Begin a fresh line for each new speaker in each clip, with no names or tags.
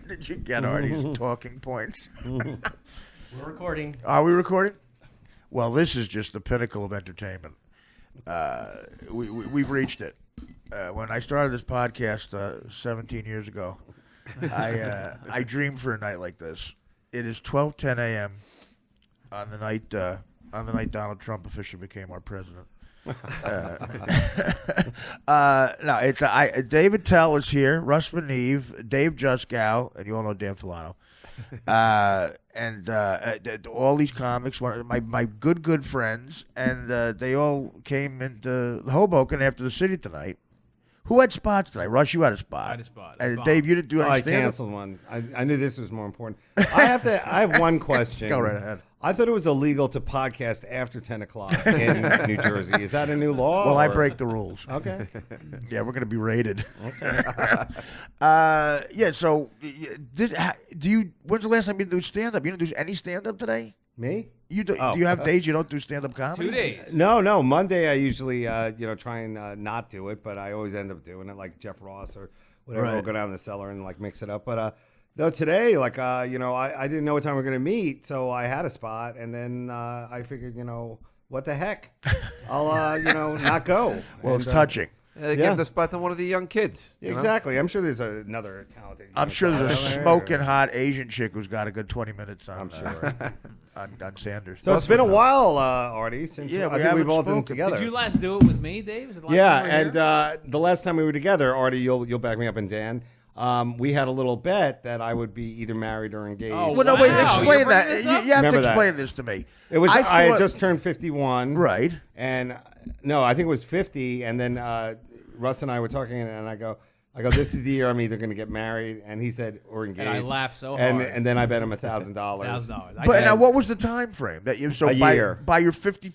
Did you get Artie's talking points?
We're recording.
Are we recording? Well, this is just the pinnacle of entertainment. We've reached it. When I started this podcast 17 years ago, I dreamed for a night like this. It is 12:10 a.m. on the night Donald Trump officially became our president. Dave Attell is here, Russ Neve, Dave Juskow, and you all know Dan Filano. And all these comics, my good friends, and they all came into Hoboken after the city tonight. Who had spots tonight? Russ, you had a spot.
I had a spot.
And Dave, you didn't do any
I
stand-up?
canceled one. I knew this was more important. I have one question.
Go right ahead.
I thought it was illegal to podcast after 10 o'clock in New Jersey. Is that a new law?
Well, I break the rules.
Okay.
Yeah, we're going to be raided.
Okay.
Yeah, so when's the last time you did stand-up? You didn't do any stand-up today?
Me?
Do
Oh.
you have days you don't do stand-up comedy?
2 days.
No. Monday I usually try and not do it, but I always end up doing it, like Jeff Ross or whatever.
Right.
We'll go down in the cellar and like mix it up. But no, today, I didn't know what time we were going to meet, so I had a spot, and then I figured, what the heck? I'll, not go.
Well,
And,
it's touching.
They gave the spot to one of the young kids. you know?
Exactly. I'm sure there's another talented.
I'm sure there's a
out there.
smoking hot Asian chick who's got a good 20 minutes on,
I'm sure.
on Sanders.
So it's been a while, Artie, since
Yeah, we
I think
haven't
we've all done
spoken.
it together.
Did you last do it with me, Dave? Is it the last
Yeah,
time we were
and
here?
the last time we were together, Artie, you'll back me up, and Dan, we had a little bet that I would be either married or engaged.
Oh,
Well, no, wait,
Wow,
explain
you're
that.
bringing this
You
up?
have to
Remember that.
explain this to me.
It was
I
I had
thought-
just turned 51,
Right.
And no, I think it was 50, and then Russ and I were talking, and I go, this is the year I'm either going to get married, and he said, or engaged.
And I laughed so
and,
hard.
And then I bet him $1,000.
$1,000.
But now, what was the time frame that you? So
A
by
year.
by your 50.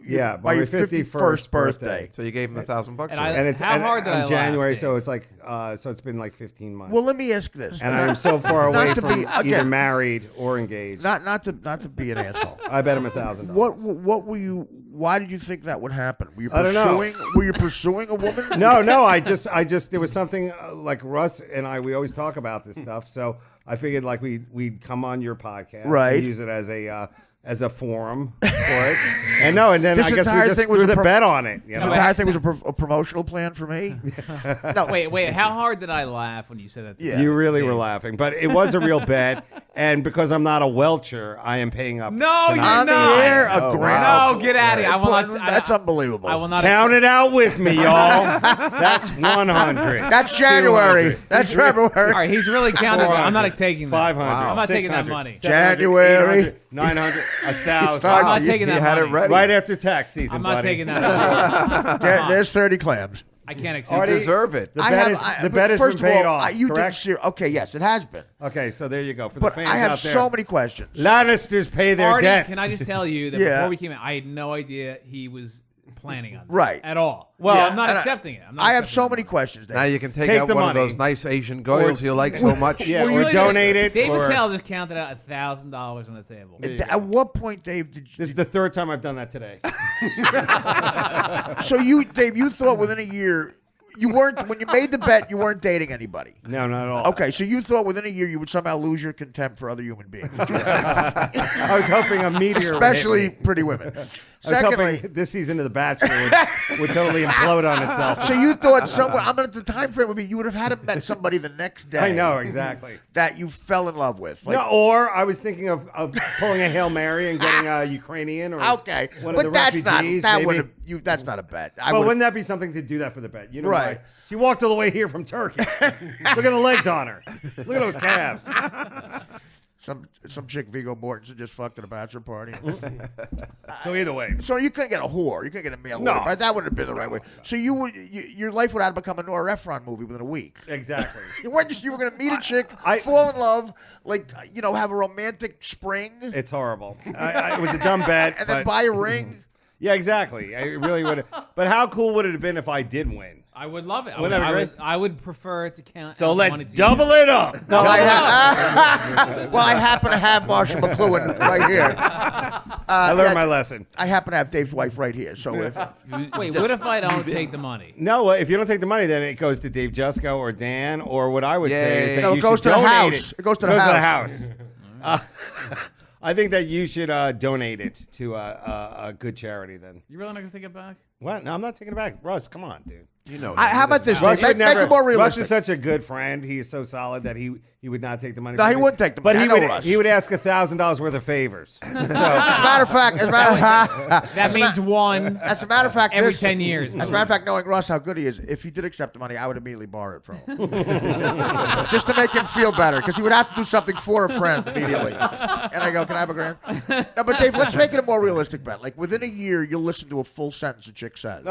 Yeah,
by your 51st birthday.
So you gave him $1,000.
And
for it.
And it's
How hard did I
in
laugh,
January,
Dave?
so it's like so it's been like 15 months.
Well, let me ask this.
and I'm so far
Not
away
to
from
be-
either
again,
married or engaged.
Not to be an asshole.
I bet him $1,000.
What were you? Why did you think that would happen? Were you
I don't know.
Were you pursuing a woman?
No. I just there was something like Russ and we always talk about this stuff. So I figured like we'd come on your podcast,
Right.
and use it as a forum for it. And then
This
I guess we
entire
just
thing was
threw
a
the
pro-
bet on it.
The entire thing was a promotional plan for me. No,
Wait. How hard did I laugh when you said that? To
Yeah.
me?
You really were laughing, but it was a real bet. And because I'm not a welcher, I am paying up.
No, you're
tonight.
on the
not.
air, a
Oh,
grand.
wow.
No, get out of here. I will not.
That's unbelievable.
I will not.
Count it out with me, y'all. That's 100.
That's January.
200.
That's February.
All right, he's really counting. I'm not
400,
taking that.
500.
I'm not taking that
600,
money.
700,
January.
800, 900, 1,000.
Start-
I'm not
You-
taking
you
that
had it
money.
ready.
Right after tax season,
I'm not
buddy.
taking that.
There's 30 clams.
I can't accept
Already-
it.
Deserve it.
The bet has
first
been
of
paid
all,
off,
you
correct?
did okay, yes, it has been.
Okay, so there you go. For
But
the fans
I have
out there,
so many questions.
Lannisters pay their
Artie,
debts.
can I just tell you that
Yeah.
before we came in, I had no idea he was planning on this
Right.
at all.
Well,
Yeah, I'm not
and
accepting it. I'm not
I have
accepting
so
it.
many questions. Dave.
Now you can take
Take
out
the
one
money.
of those nice Asian goils you like so much.
Yeah,
Were
or
you-
donate it.
Dave
or,
Attell just counted out $1,000 on the table.
At what point, Dave,
This is the third time I've done that today.
so Dave, you thought within a year, you weren't, when you made the bet, you weren't dating anybody.
No, not at all.
Okay, so you thought within a year you would somehow lose your contempt for other human beings,
I was hoping a meteor would
especially
hit me.
pretty women.
I was
Secondly,
hoping this season of The Bachelor would totally implode on itself.
so you thought somewhere, the time frame would be you would have had to met somebody the next day.
I know, exactly.
That you fell in love with. Like,
No, or I was thinking of pulling a Hail Mary and getting a Ukrainian or
okay,
one of the
but that's not
refugees.
that
maybe.
that's not a bet.
Well, wouldn't that be something to do that for the bet? You know,
Right.
why? She walked all the way here from Turkey. Look at the legs on her. Look at those calves.
Some chick Viggo Mortensen just fucked at a bachelor party.
So either way,
So you couldn't get a whore. You couldn't get a male
No.
whore. Right? That wouldn't have been the right way. So your life would have become a Nora Ephron movie within a week.
exactly.
You weren't just you were going to meet a chick,
I-
fall in love, have a romantic spring,
It's horrible. It was a dumb bet,
and then
but
buy a ring.
Yeah, exactly. I really would have. But how cool would it have been if I did win?
I would love it.
Wouldn't
I would prefer it to count.
So
as
let's
money to
double
you.
it up.
Well, I happen to have Marshall McLuhan right here.
I learned my lesson.
I happen to have Dave's wife right here. So if
Wait, what if I don't take the money?
No, if you don't take the money, then it goes to Dave Jusko or Dan, or what I would say is that
No,
you
it goes
should
to the
donate
house.
it.
It goes to the
house. I think that you should donate it to a good charity. Then
You really not gonna take it back?
what? No, I'm not taking it back. Russ, come on, dude.
You know.
how about this?
Russ
Dave?
would
Make
never.
it more
Russ
realistic.
is such a good friend. He is so solid that he would not take the money.
No,
from
he
me.
wouldn't take the
But
money.
he
I know
would.
Russ.
He would ask $1,000 worth of favors. So,
As a matter of fact,
That means one
as a matter of fact,
every
this-
10 years.
As a matter of fact, knowing Russ how good he is, if he did accept the money, I would immediately borrow it from him, just to make him feel better, because he would have to do something for a friend immediately. And I go, "Can I have a grand?" No, but Dave, let's make it a more realistic bet. Like within a year, you'll listen to a full sentence a chick says.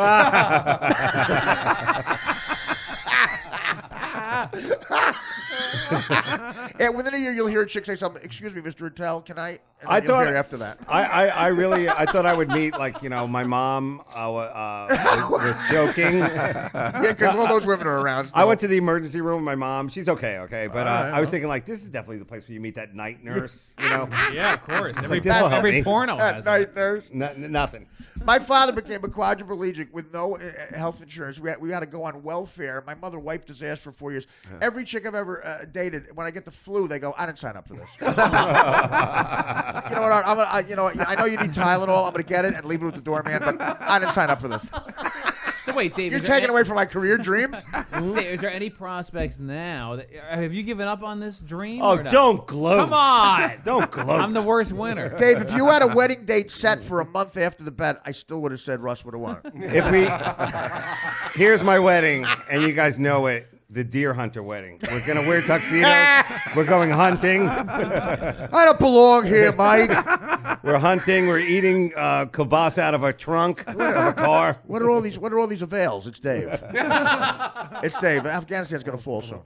And within a year, you'll hear a chick say something. "Excuse me, Mr. Attell, can I?" And then you'll hear after that.
I really thought I would meet my mom was joking.
Yeah, because all those women are around.
I went to the emergency room with my mom. She's okay, but
All right,
I was thinking this is definitely the place where you meet that night nurse.
Yeah, of course.
like, this'll help me.
Every porno
That
has
night
it.
nurse.
Nothing.
My father became a quadriplegic with no health insurance. We had to go on welfare. My mother wiped his ass for 4 years. Every chick I've ever dated, when I get the flu, they go, "I didn't sign up for this." You know what? I know you need Tylenol. I'm gonna get it and leave it with the doorman, but I didn't sign up for this.
So wait, Dave,
You're
is there
taking away from my career dreams.
Dave, is there any prospects now? Have you given up on this dream?
Oh,
or not?
don't gloat.
Come on.
Don't gloat.
I'm the worst winner.
Dave, if you had a wedding date set for a month after the bet, I still would have said Russ would have won.
Here's my wedding, and you guys know it. The deer hunter wedding. We're gonna wear tuxedos. We're going hunting.
I don't belong here, Mike.
We're hunting. We're eating kielbasa out of a trunk of a car.
What are all these avails? It's Dave. It's Dave. Afghanistan's gonna fall soon.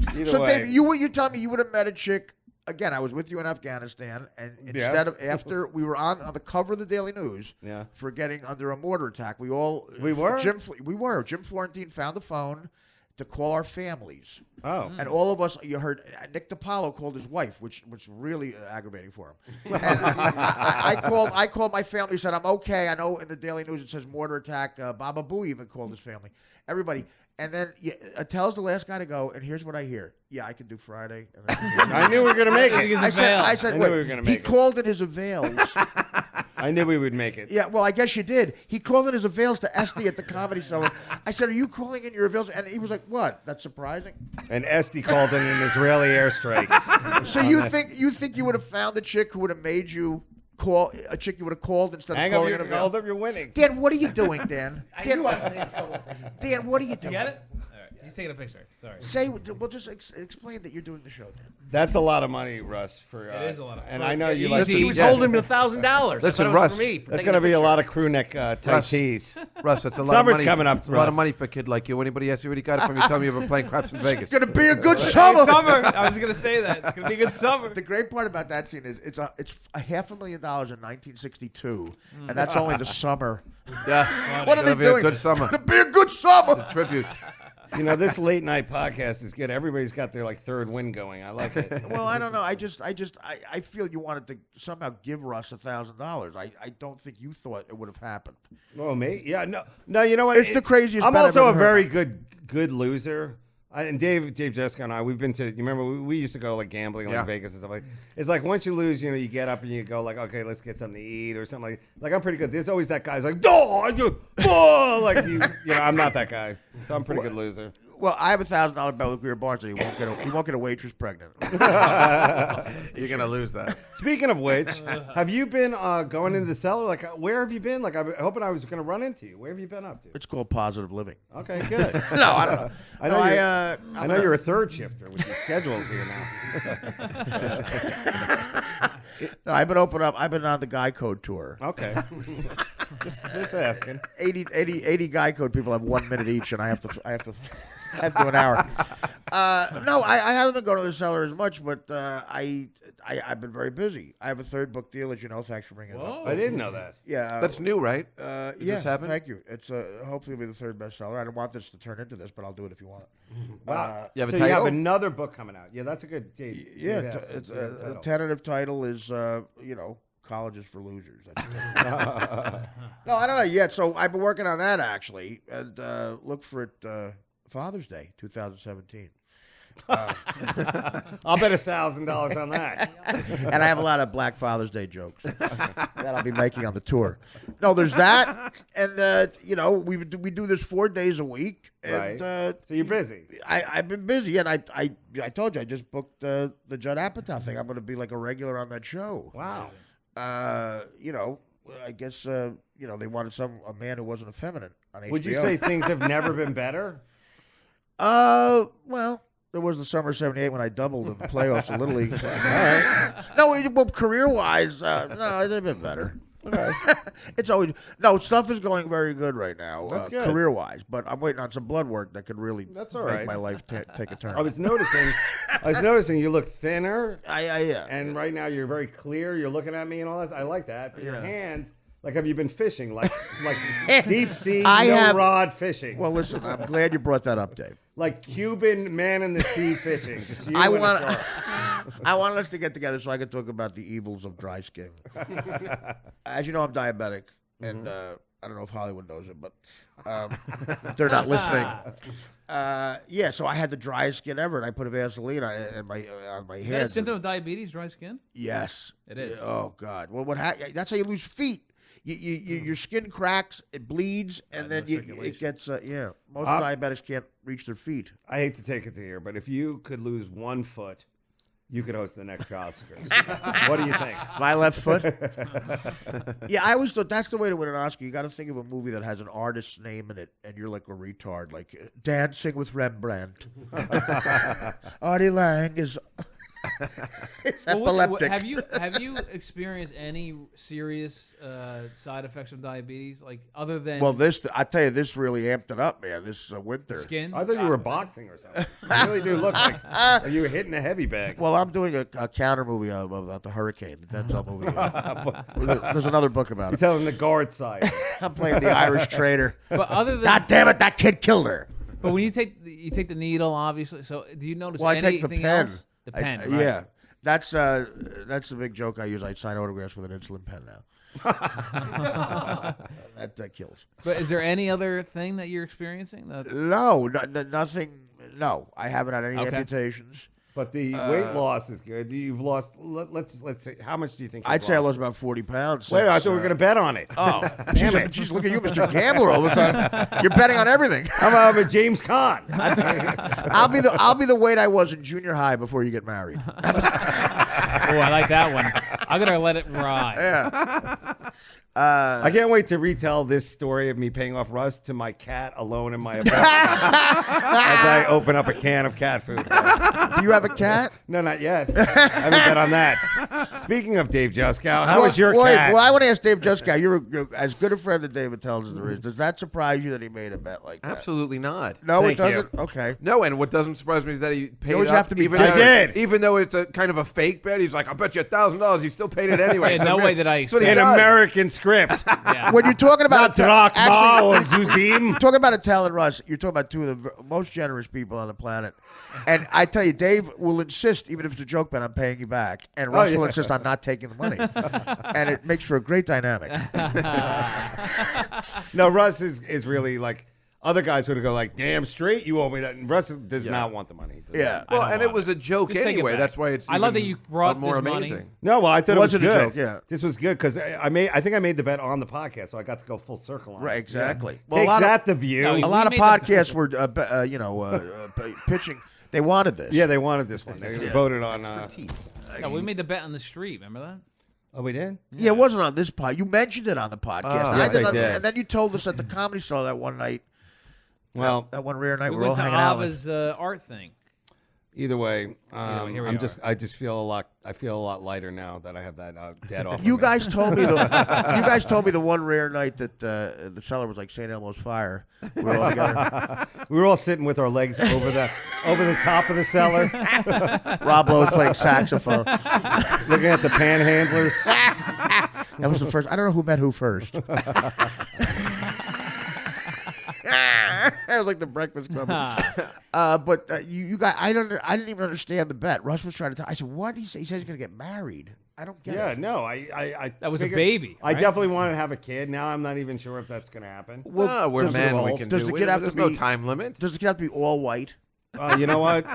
Either
So
way.
Dave, you tell me you would have met a chick. Again, I was with you in Afghanistan, and instead of after we were on the cover of the Daily News for getting under a mortar attack, we were. Jim Florentine found the phone to call our families.
Oh.
And all of us, you heard Nick DiPaolo called his wife, which was really aggravating for him. And I called my family, said, "I'm okay." I know in the Daily News it says mortar attack. Baba Booey even called his family. Everybody. And then Attell's the last guy to go, and here's what I hear. "Yeah, I can do Friday." And then
I knew we were gonna make it.
I said,
knew
wait,
we were gonna
he
make it.
called in his avails.
I knew we would make it.
Yeah, well, I guess you did. He called in his avails to Esty at the Comedy Cellar. I said, "Are you calling in your avails?" And he was like, "What? That's surprising."
And Esty called in an Israeli airstrike.
So you think you would have found the chick who would have made you call a chick you would have called instead
Hang
of
up
calling
your,
in a
hold up your winnings.
Dan, what are you doing, Dan? Dan, what are you doing?
You get it? All right. He's taking a picture. Sorry.
Well, just explain that you're doing the show, Dan.
That's a lot of money, Russ. For
It is a lot of
and
money.
I know you
Easy.
like.
He was
holding
him
$1,000.
Listen, Russ,
That's gonna be a lot of crew neck tight
Russ.
tees.
Russ, it's a lot
Summer's
of money.
coming up,
It's a lot
Russ.
of money for a kid like you. Anybody else you already got it from you? Tell me you've been playing craps in Vegas.
It's gonna be a good summer.
Summer. I was gonna say that. It's gonna be a good summer.
The great part about that scene is it's a $500,000 in 1962, and that's only the summer.
Yeah.
What are they
It'll be
doing?
a good summer.
It'll be a good summer.
Tribute.
You know, this late night podcast is good. Everybody's got their third win going. I like it.
Well, I don't know. I feel you wanted to somehow give Russ $1,000. I don't think you thought it would have happened.
Oh, me? Yeah, no. You know what?
It's the craziest
I'm
bet I've
also a
ever
very
heard.
good loser. And Dave Jessica and I, we've been to. You remember we used to go gambling in Vegas and stuff like. It's like once you lose, you get up and you go okay, let's get something to eat or something like. I'm pretty good. There's always that guy who's like, I'm not that guy, so I'm a pretty good loser.
Well, I have $1,000 bet with Greer Barnes, and he won't get a waitress pregnant.
You're gonna lose that.
Speaking of which, have you been going into the cellar? Where have you been? I'm hoping I was going to run into you. Where have you been up to?
It's called positive living.
Okay, good.
No, I don't know.
I know you're a third shifter with your schedules here now.
No, I've been on the Guy Code tour.
Okay. just asking.
80 Guy Code people have 1 minute each, and I have to do an hour. No, I haven't been going to the cellar as much, but I've been very busy. I have a third book deal, as you know. Thanks for bringing it up.
I didn't know that.
Yeah,
That's new, right?
yeah.
just happened?
Thank you. It's hopefully it'll be the third bestseller. I don't want this to turn into this, but I'll do it if you want.
Wow.
You have a
so you have
title?
another book coming out. Yeah, that's a good.
Yeah, it's a tentative title is College is for Losers. No, I don't know yet. So I've been working on that actually, and look for it Father's Day 2017.
I'll bet $1,000 on that.
And I have a lot of Black Father's Day jokes that I'll be making on the tour. No, there's that, and we do this 4 days a week. And,
Right. So you're busy.
I've been busy, and I told you I just booked the Judd Apatow thing. I'm going to be like a regular on that show.
Wow.
I guess they wanted a man who wasn't effeminate on HBO.
Would you say things have never been better?
Well, there was the summer '78 when I doubled in the playoffs of Little League. All right. No, well, career-wise, no, they've been better. It's always stuff is going very good right now.
That's good.
Career-wise, but I'm waiting on some blood work that could really
That's all
make
right.
my life take a turn.
I was noticing you look thinner,
yeah.
and right now you're very clear. You're looking at me and all that. I like that. But your
Yeah.
hands, like, have you been fishing? Like deep sea, rod fishing.
Well, listen, I'm glad you brought that up, Dave.
Like Cuban man in the sea fishing. Just you
I
and a
want
shark.
I wanted us to get together so I could talk about the evils of dry skin. As you know, I'm diabetic, and I don't know if Hollywood knows it, but they're not listening. So I had the driest skin ever, and I put a Vaseline on my
Is that a
hands.
symptom of diabetes, dry skin?
Yes,
It is.
Oh God! Well, that's how you lose feet. Your skin cracks, it bleeds, and then it gets Most diabetics can't reach their feet.
I hate to take it to here, but if you could lose 1 foot, you could host the next Oscars. What do you think?
My left foot. Yeah, I always thought that's the way to win an Oscar. You got to think of a movie that has an artist's name in it, and you're like a retard, like Dancing with Rembrandt. Artie Lang is. It's epileptic.
Have you experienced any serious side effects from diabetes, like other than
Well, I tell you, this really amped it up, man. This winter.
skin?
I thought you were boxing or something. You really do look like you were hitting a heavy bag.
Well, I'm doing a counter movie about the hurricane, the Denzel movie. There's another book about
You're
it.
telling the guard side.
I'm playing the Irish trader.
But other than
God damn it, that kid killed her.
but when you take the needle, obviously. So do you notice
Well, I
anything
take the pen.
else? The pen, right?
Yeah. That's the big joke I use. I sign autographs with an insulin pen now. that kills.
But is there any other thing that you're experiencing?
No, nothing. No, I haven't had any
Okay.
amputations.
But the weight loss is good. You've lost. Let's say, how much do you think?
I'd say I lost about 40 pounds.
Wait, I
since,
thought we were going to bet on it.
Oh,
Damn it.
Jeez, look at you, Mr. Gambler. All of a sudden, you're betting on everything.
I'm a James Caan.
I'll be the weight I was in junior high before you get married.
Oh, I like that one. I'm gonna let it ride.
Yeah.
I can't wait to retell this story of me paying off Russ to my cat alone in my apartment as I open up a can of cat food.
Do you have a cat?
No, not yet. I haven't bet on that. Speaking of Dave Juskow, how was your cat?
Well, I want to ask Dave Juskow. You're as good a friend that David tells as there is. Does that surprise you that he made a bet like that?
Absolutely not.
No,
Thank
it doesn't.
you.
Okay.
No, and what doesn't surprise me is that he paid
always
up,
have to be
even
I
did.
Even though it's a kind of a fake bet, he's like, "I'll bet you $1,000." He still paid it anyway.
Yeah, no way that I
That's what he
In
does.
American script.
Yeah.
When you're talking about
Not Drachma or
actually,
Zuzim.
talking about Attell and Russ, you're talking about two of the most generous people on the planet. And I tell you, Dave will insist, even if it's a joke bet, I'm paying you back. And Russ will insist on not taking the money. And it makes for a great dynamic.
No, Russ is really like, other guys would go like, damn straight, you owe me that. And Russ does not want the money.
Yeah.
Well,
don't
and it
want
was a joke
Just take it
anyway.
back.
That's why it's.
I love
even
that you brought
more
this money.
amazing.
No, well, I thought it was
Wasn't a
good.
joke, yeah.
This was good because I think I made the bet on the podcast, so I got to go full circle on it.
Right, exactly.
Yeah.
Well,
Take
a lot
that,
of,
The View.
No,
a
we
lot of
made the-
podcasts were, pitching. They wanted this.
Yeah, they wanted this one. They voted on.
No, we made the bet on the street. Remember that?
Oh, we did?
Yeah, it wasn't on this pod. You mentioned it on the podcast.
Oh,
And
yes, I did.
And then you told us at the Comedy Store that one night.
Well,
That one rare night
We
we were all
went to
hanging out.
Ava's art thing.
either way,
here we
I
are.
just feel a lot lighter now that I have that debt off.
You
of me.
guys told me the one rare night that the cellar was like St. Elmo's fire. We were all together.
We were all sitting with our legs over the over the top of the cellar,
Rob Lowe's playing saxophone.
looking at the panhandlers.
That was the first. I don't know who met who first. That was like the Breakfast Club. But you got. I didn't even understand the bet. Russ was trying to tell. I said, "What?" He said he's going to get married. I don't get
Yeah,
it.
no, I
That was a
figured-
baby,
I
right?
definitely want to have a kid. Now I'm not even sure if that's going to happen.
Well,
we're
does
men.
the-
We can
does
do
the
it.
kid have
There's
to
no
be?
time limit.
Does the kid have to be all white?
You know what?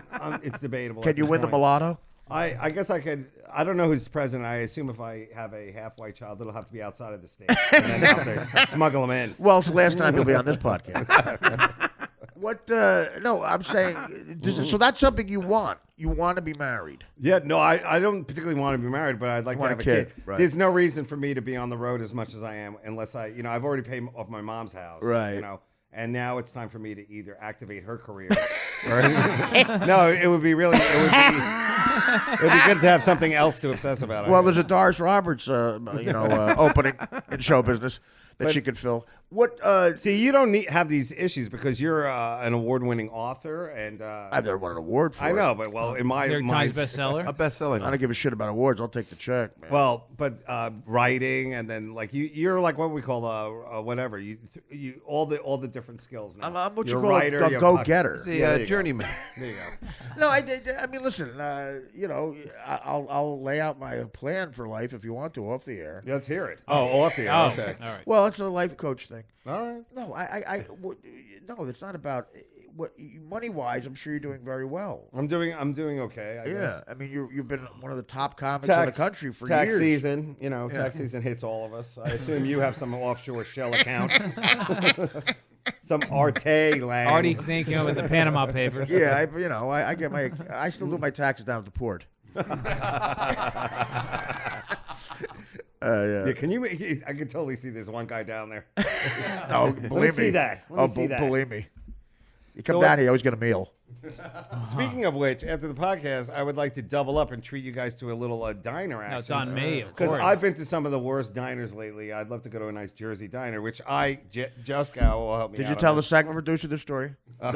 It's debatable.
Can
at
you
this
win the
point.
mulatto?
I guess I could. I don't know who's president. I assume if I have a half-white child, it'll have to be outside of the state, and then I'll have to smuggle them in.
Well, it's the last time you'll be on this podcast. What? No, I'm saying. So that's something you want. You want to be married.
Yeah, no, I don't particularly want to be married, but I'd like to
Want
have
a
a kid.
kid, right.
There's no reason for me to be on the road as much as I am unless I've already paid off my mom's house.
Right.
You know, and now it's time for me to either activate her career or no, it would be good to have something else to obsess about. I
Well,
guess.
there's a Doris Roberts, opening in show business that she could fill. What?
See, you don't have these issues because you're an award-winning author, and
I've never won an award for
I
it.
know, but in my
New York
my
Times bestseller.
A best-selling.
I don't give a shit about awards. I'll take the check, man.
well, but writing and then like you're like what we call whatever you all the different skills now.
I'm what
You're
you
a
call
writer,
a
you have
go-getter.
The
Yeah, there you go.
journeyman.
There you go.
No, I mean, listen. I'll lay out my plan for life if you want to off the air.
Yeah, let's hear it. Oh, off the air.
Oh,
Okay.
all right.
Well, it's a life coach thing.
All right.
No, no, it's not about what money-wise. I'm sure you're doing very well.
I'm doing okay. I
Yeah,
guess.
I mean, you've been one of the top comics in the country for
tax
years.
season, tax season hits all of us. I assume you have some offshore shell account, some Artie land.
Artie's name came up in the Panama Papers.
Yeah, I still do my taxes down at the port. Yeah.
Yeah, can you? I can totally see this one guy down there.
Oh,
Let me
believe
see
me.
that. Let me see that.
Believe me. You come
So
down
what's-
here, you always get a meal.
Speaking of which, after the podcast, I would like to double up and treat you guys to a little diner action.
No, it's on me, of
Because
course.
I've been to some of the worst diners lately. I'd love to go to a nice Jersey diner, which Juskow will help me
Did
out
you
on
tell the
this.
segment producer the story?
This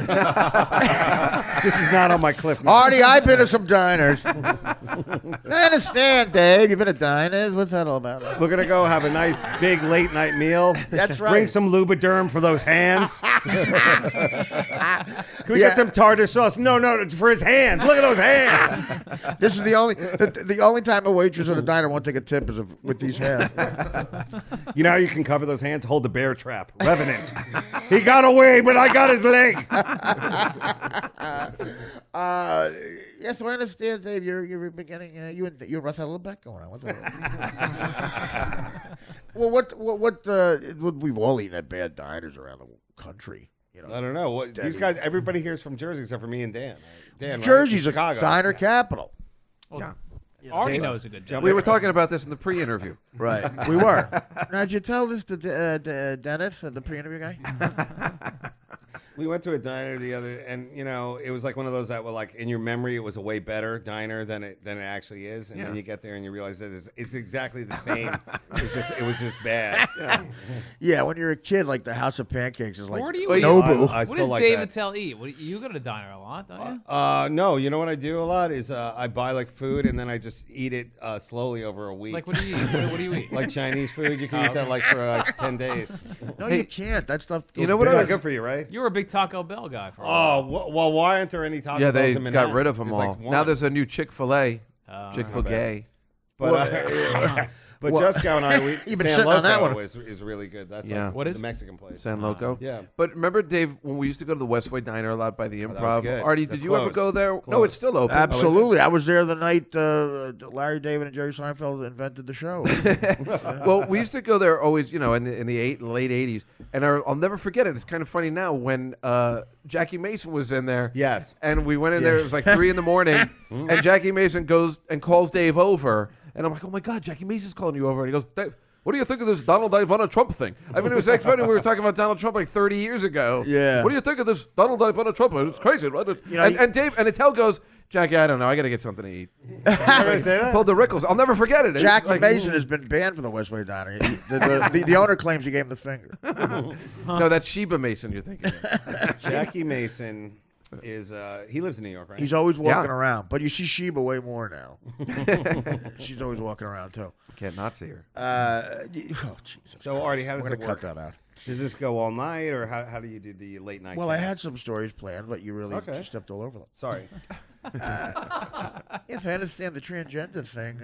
is not on my cliff notes.
Artie, I've been to some diners. I understand, Dave. You've been to diners. What's that all about?
We're going to go have a nice big late night meal.
That's right.
Bring some Lubriderm for those hands. Can we
Yeah.
get some tartar sauce? No, for his hands. Look at those hands.
This is the only time a waitress at a diner won't take a tip is with these hands.
You know how you can cover those hands? Hold the bear trap. Revenant. He got away, but I got his leg.
Yes, I understand, Dave. You're beginning. You and Russ had a little bet going on. Well, what we've all eaten at bad diners around the country.
I don't know. These guys, everybody here is from Jersey except for me and Dan. Dan, right?
Jersey's a
Chicago.
diner capital.
Yeah.
Artie
Dave-
knows a good job.
We were talking about this in the pre-interview.
Right. We were. Now, did you tell this to Dennis, the pre-interview guy?
We went to a diner and it was like one of those that were like in your memory it was a way better diner than it actually is, and then you get there and you realize that it's exactly the same. It was just bad.
Yeah, when you're a kid, like the House of Pancakes is like
Where do you
Well,
eat?
Nobu.
I
What
still
does
like
Dave
that.
Attell eat? You go to diner a lot, don't you?
No, you know what I do a lot is I buy like food and then I just eat it slowly over a week.
Like, what do you eat? What do you eat?
Like Chinese food, you can eat that like for like 10 days.
No,
Hey,
you can't. That stuff.
you know what
goes
I
bad.
It's not good for you, right?
You were a big Taco Bell guy for a
Oh,
while.
well, why aren't there any Taco
Yeah,
Bells
they
in Manhattan?
got rid of them
There's
all.
like
Now
one.
there's a new Chick-fil-A. Chick-fil-A.
But Juskow and I,
You've been
San
sitting on that
Loco
one.
is really good. That's
Yeah.
like
What is
the
it?
Mexican place.
San Loco.
Yeah.
But remember, Dave, when we used to go to the Westway Diner a lot by the
that was
Improv?
good.
Artie,
That's
did you ever
closed.
go there? No,
Closed.
it's still open.
Absolutely. I was there the night Larry David and Jerry Seinfeld invented the show.
Well, we used to go there always, in the late 80s. And I'll never forget it. It's kind of funny now when Jackie Mason was in there.
Yes.
And we went in there. It was like 3 a.m. And Jackie Mason goes and calls Dave over. And I'm like, oh, my God, Jackie Mason's calling you over. And he goes, Dave, what do you think of this Donald Ivana Trump thing? I mean, it was like funny. We were talking about Donald Trump like 30 years ago.
Yeah.
What do you think of this Donald Ivana Trump? It's crazy. Right? And Dave and Attell goes, Jackie, I don't know. I got to get something to eat.
Everybody say that?
Pulled the Rickles. I'll never forget it. It's
Jackie
like-
Mason has been banned from the Westway Diner. The owner claims he gave him the finger.
No, that's Sheba Mason you're thinking of.
Jackie Mason. is he lives in New York, right?
He's always walking
Yeah.
around, but you see Sheba way more now. She's always walking around too.
Can't not see her.
Oh Jesus!
So Artie, how does
We're
it
gonna
work?
th out.
Does this go all night, or how do you do the late night?
Well, I
cast?
had some stories planned, but you really
Okay.
just stepped all over them.
Sorry.
If I understand the transgender thing.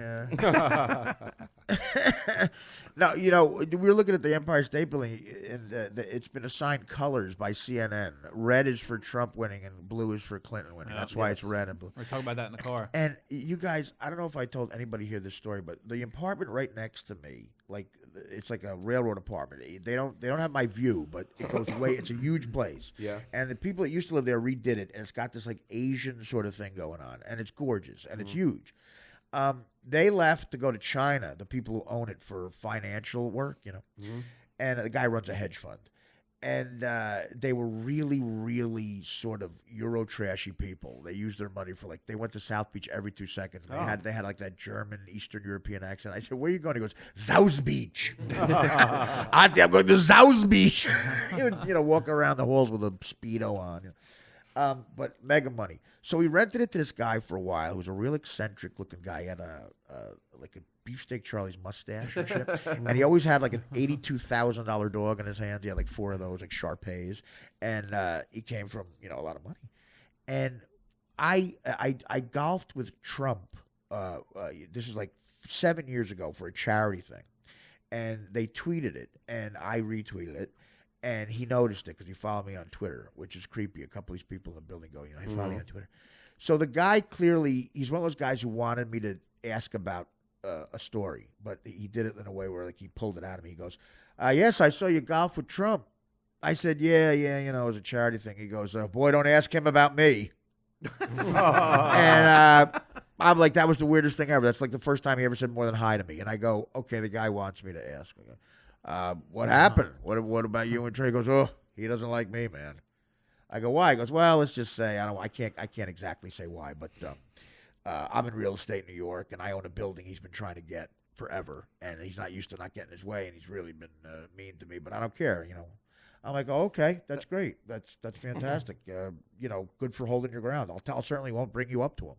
No, you know, we were looking at the Empire State Building, and it's been assigned colors by CNN. Red is for Trump winning, and blue is for Clinton winning.
Yeah.
That's why it's
Yes.
red and blue.
We're talking about that in the car.
And you guys, I don't know if I told anybody here this story, but the apartment right next to me, like it's like a railroad apartment. They don't have my view, but it goes way. It's a huge place.
Yeah.
And the people that used to live there redid it, and it's got this like Asian sort of thing going on, and it's gorgeous and it's huge. They left to go to China. The people who own it for financial work, you know, and the guy runs a hedge fund. And they were really, really sort of Euro trashy people. They used their money for they went to South Beach every 2 seconds. They had like that German Eastern European accent. I said, "Where are you going?" He goes, "South Beach." Auntie, I'm going to South Beach. He would, walk around the halls with a Speedo on. But mega money. So we rented it to this guy for a while. He was a real eccentric looking guy. He had like a beefsteak Charlie's mustache and shit. And he always had like an $82,000 dog in his hands. He had like 4 of those, like Shar-Peis. And he came from, a lot of money. And I golfed with Trump. This is like 7 years ago for a charity thing. And they tweeted it, and I retweeted it. And he noticed it because he followed me on Twitter, which is creepy. A couple of these people in the building go, he followed me on Twitter. So the guy clearly, he's one of those guys who wanted me to ask about a story, but he did it in a way where he pulled it out of me. He goes, "Yes, I saw you golf with Trump." I said, yeah, it was a charity thing. He goes, "Boy, don't ask him about me." And I'm like, that was the weirdest thing ever. That's like the first time he ever said more than hi to me. And I go, okay, the guy wants me to ask. I go, "What happened? What about you and Trey?" He goes, "Oh, he doesn't like me, man." I go, "Why?" He goes, "Well, let's just say I can't exactly say why, but I'm in real estate in New York, and I own a building he's been trying to get forever, and he's not used to not getting his way, and he's really been mean to me, but I don't care, I'm like, "Oh, okay, that's great. That's fantastic. Good for holding your ground. I'll certainly won't bring you up to him."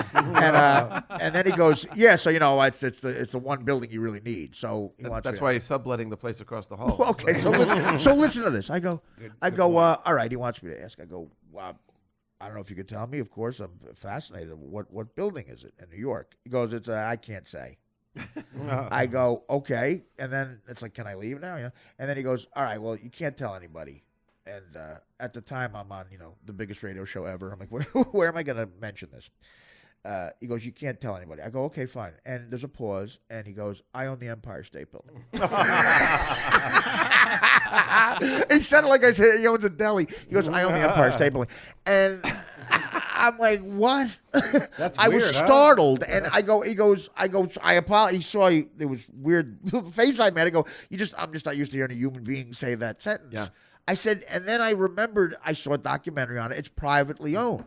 And then he goes, "Yeah, so it's the one building you really need." So he wants
That's
me to-
why he's subletting the place across the hall.
Okay, so listen to this. I go, all right. He wants me to ask. I go, "Well, I don't know if you could tell me. Of course, I'm fascinated. What building is it in New York?" He goes, "It's I can't say." I go, "Okay," and then it's like, "Can I leave now?" And then he goes, "All right, well, you can't tell anybody." And at the time, I'm on the biggest radio show ever. I'm like, where am I going to mention this? He goes, "You can't tell anybody." I go, "Okay, fine." And there's a pause, and he goes, "I own the Empire State Building." He said it like I said he owns a deli. He goes, "I own the Empire State Building." And I'm like, "What?"
That's
I was
weird, huh?
startled, and I apologize. He saw it was weird face I made. I go, I'm just not used to hearing a human being say that sentence.
Yeah.
I said, and then I remembered I saw a documentary on it. It's privately owned.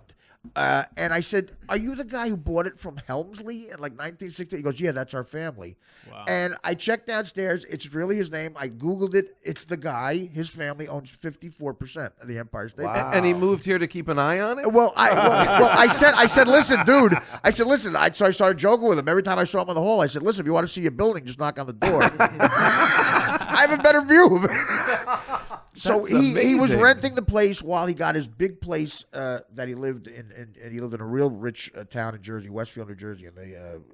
And I said, "Are you the guy who bought it from Helmsley in like 1960?" He goes, "Yeah, that's our family."
Wow.
And I checked downstairs. It's really his name. I Googled it. It's the guy. His family owns 54% of the Empire State Building.
And he moved here to keep an eye on it?
Well, I said, "Listen, dude." I said, "Listen." So I started joking with him. Every time I saw him in the hall, I said, "Listen, if you want to see your building, just knock on the door." I have a better view of it. So
That's
he was
amazing.
renting the place while he got his big place that he lived in, and he lived in a real rich town in Jersey, Westfield, New Jersey, in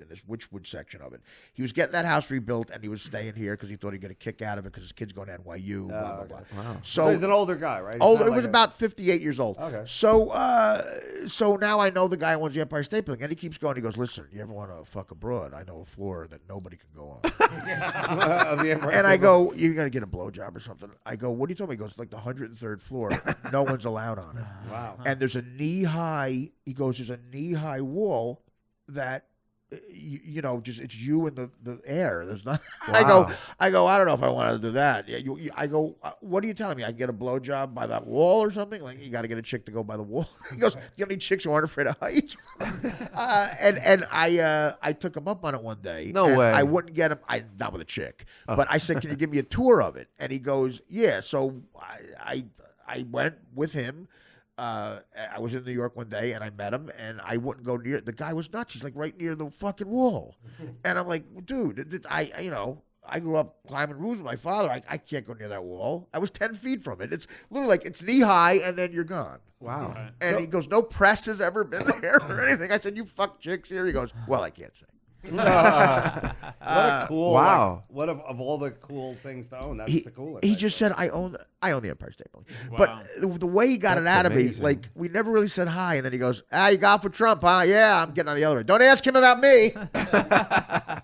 this Witchwood section of it. He was getting that house rebuilt, and he was staying here because he thought he'd get a kick out of it because his kid's going to NYU. Blah blah blah.
Wow.
So he's an older guy, right? He's
Old,
not
it
like
was
a-
about 58 years old.
Okay.
So now I know the guy who owns the Empire State Building, and he keeps going. He goes, "Listen, you ever want to fuck abroad? I know a floor that nobody can go on."
of the Empire
And I
State
go, "You got to get a blowjob or something." I go, "What are you talking about?" He goes, "Like the 103rd floor. No one's allowed on it."
Building. Wow.
And there's a knee-high, he goes, "There's a knee-high wall that, just it's you in the air. There's not."
Wow.
I go, "I don't know if I want to do that." Yeah, I go, "What are you telling me? I can get a blowjob by that wall or something? Like, you got to get a chick to go by the wall?" He goes, "Do you have any chicks who aren't afraid of heights?" And I took him up on it one day.
No
and
way.
I wouldn't get him, not with a chick, but I said, "Can you give me a tour of it?" And he goes, "Yeah." So I went with him. I was in New York one day and I met him and I wouldn't go near. The guy was nuts. He's like right near the fucking wall, and I'm like, dude, I grew up climbing roofs with my father. I can't go near that wall. I was 10 feet from it. It's literally like it's knee high and then you're gone.
Wow.
Right.
And he goes, no press has ever been there or anything. I said, you fuck chicks here? He goes, well, I can't say.
What a cool!
Wow.
Like, what of all the cool things to own? That's the coolest.
He just said, I own the Empire State Building.
Wow.
But the way he got it out of me,
amazing.
like we never really said hi, and then he goes, you got for Trump, huh? Yeah, I'm getting on the elevator. Don't ask him about me.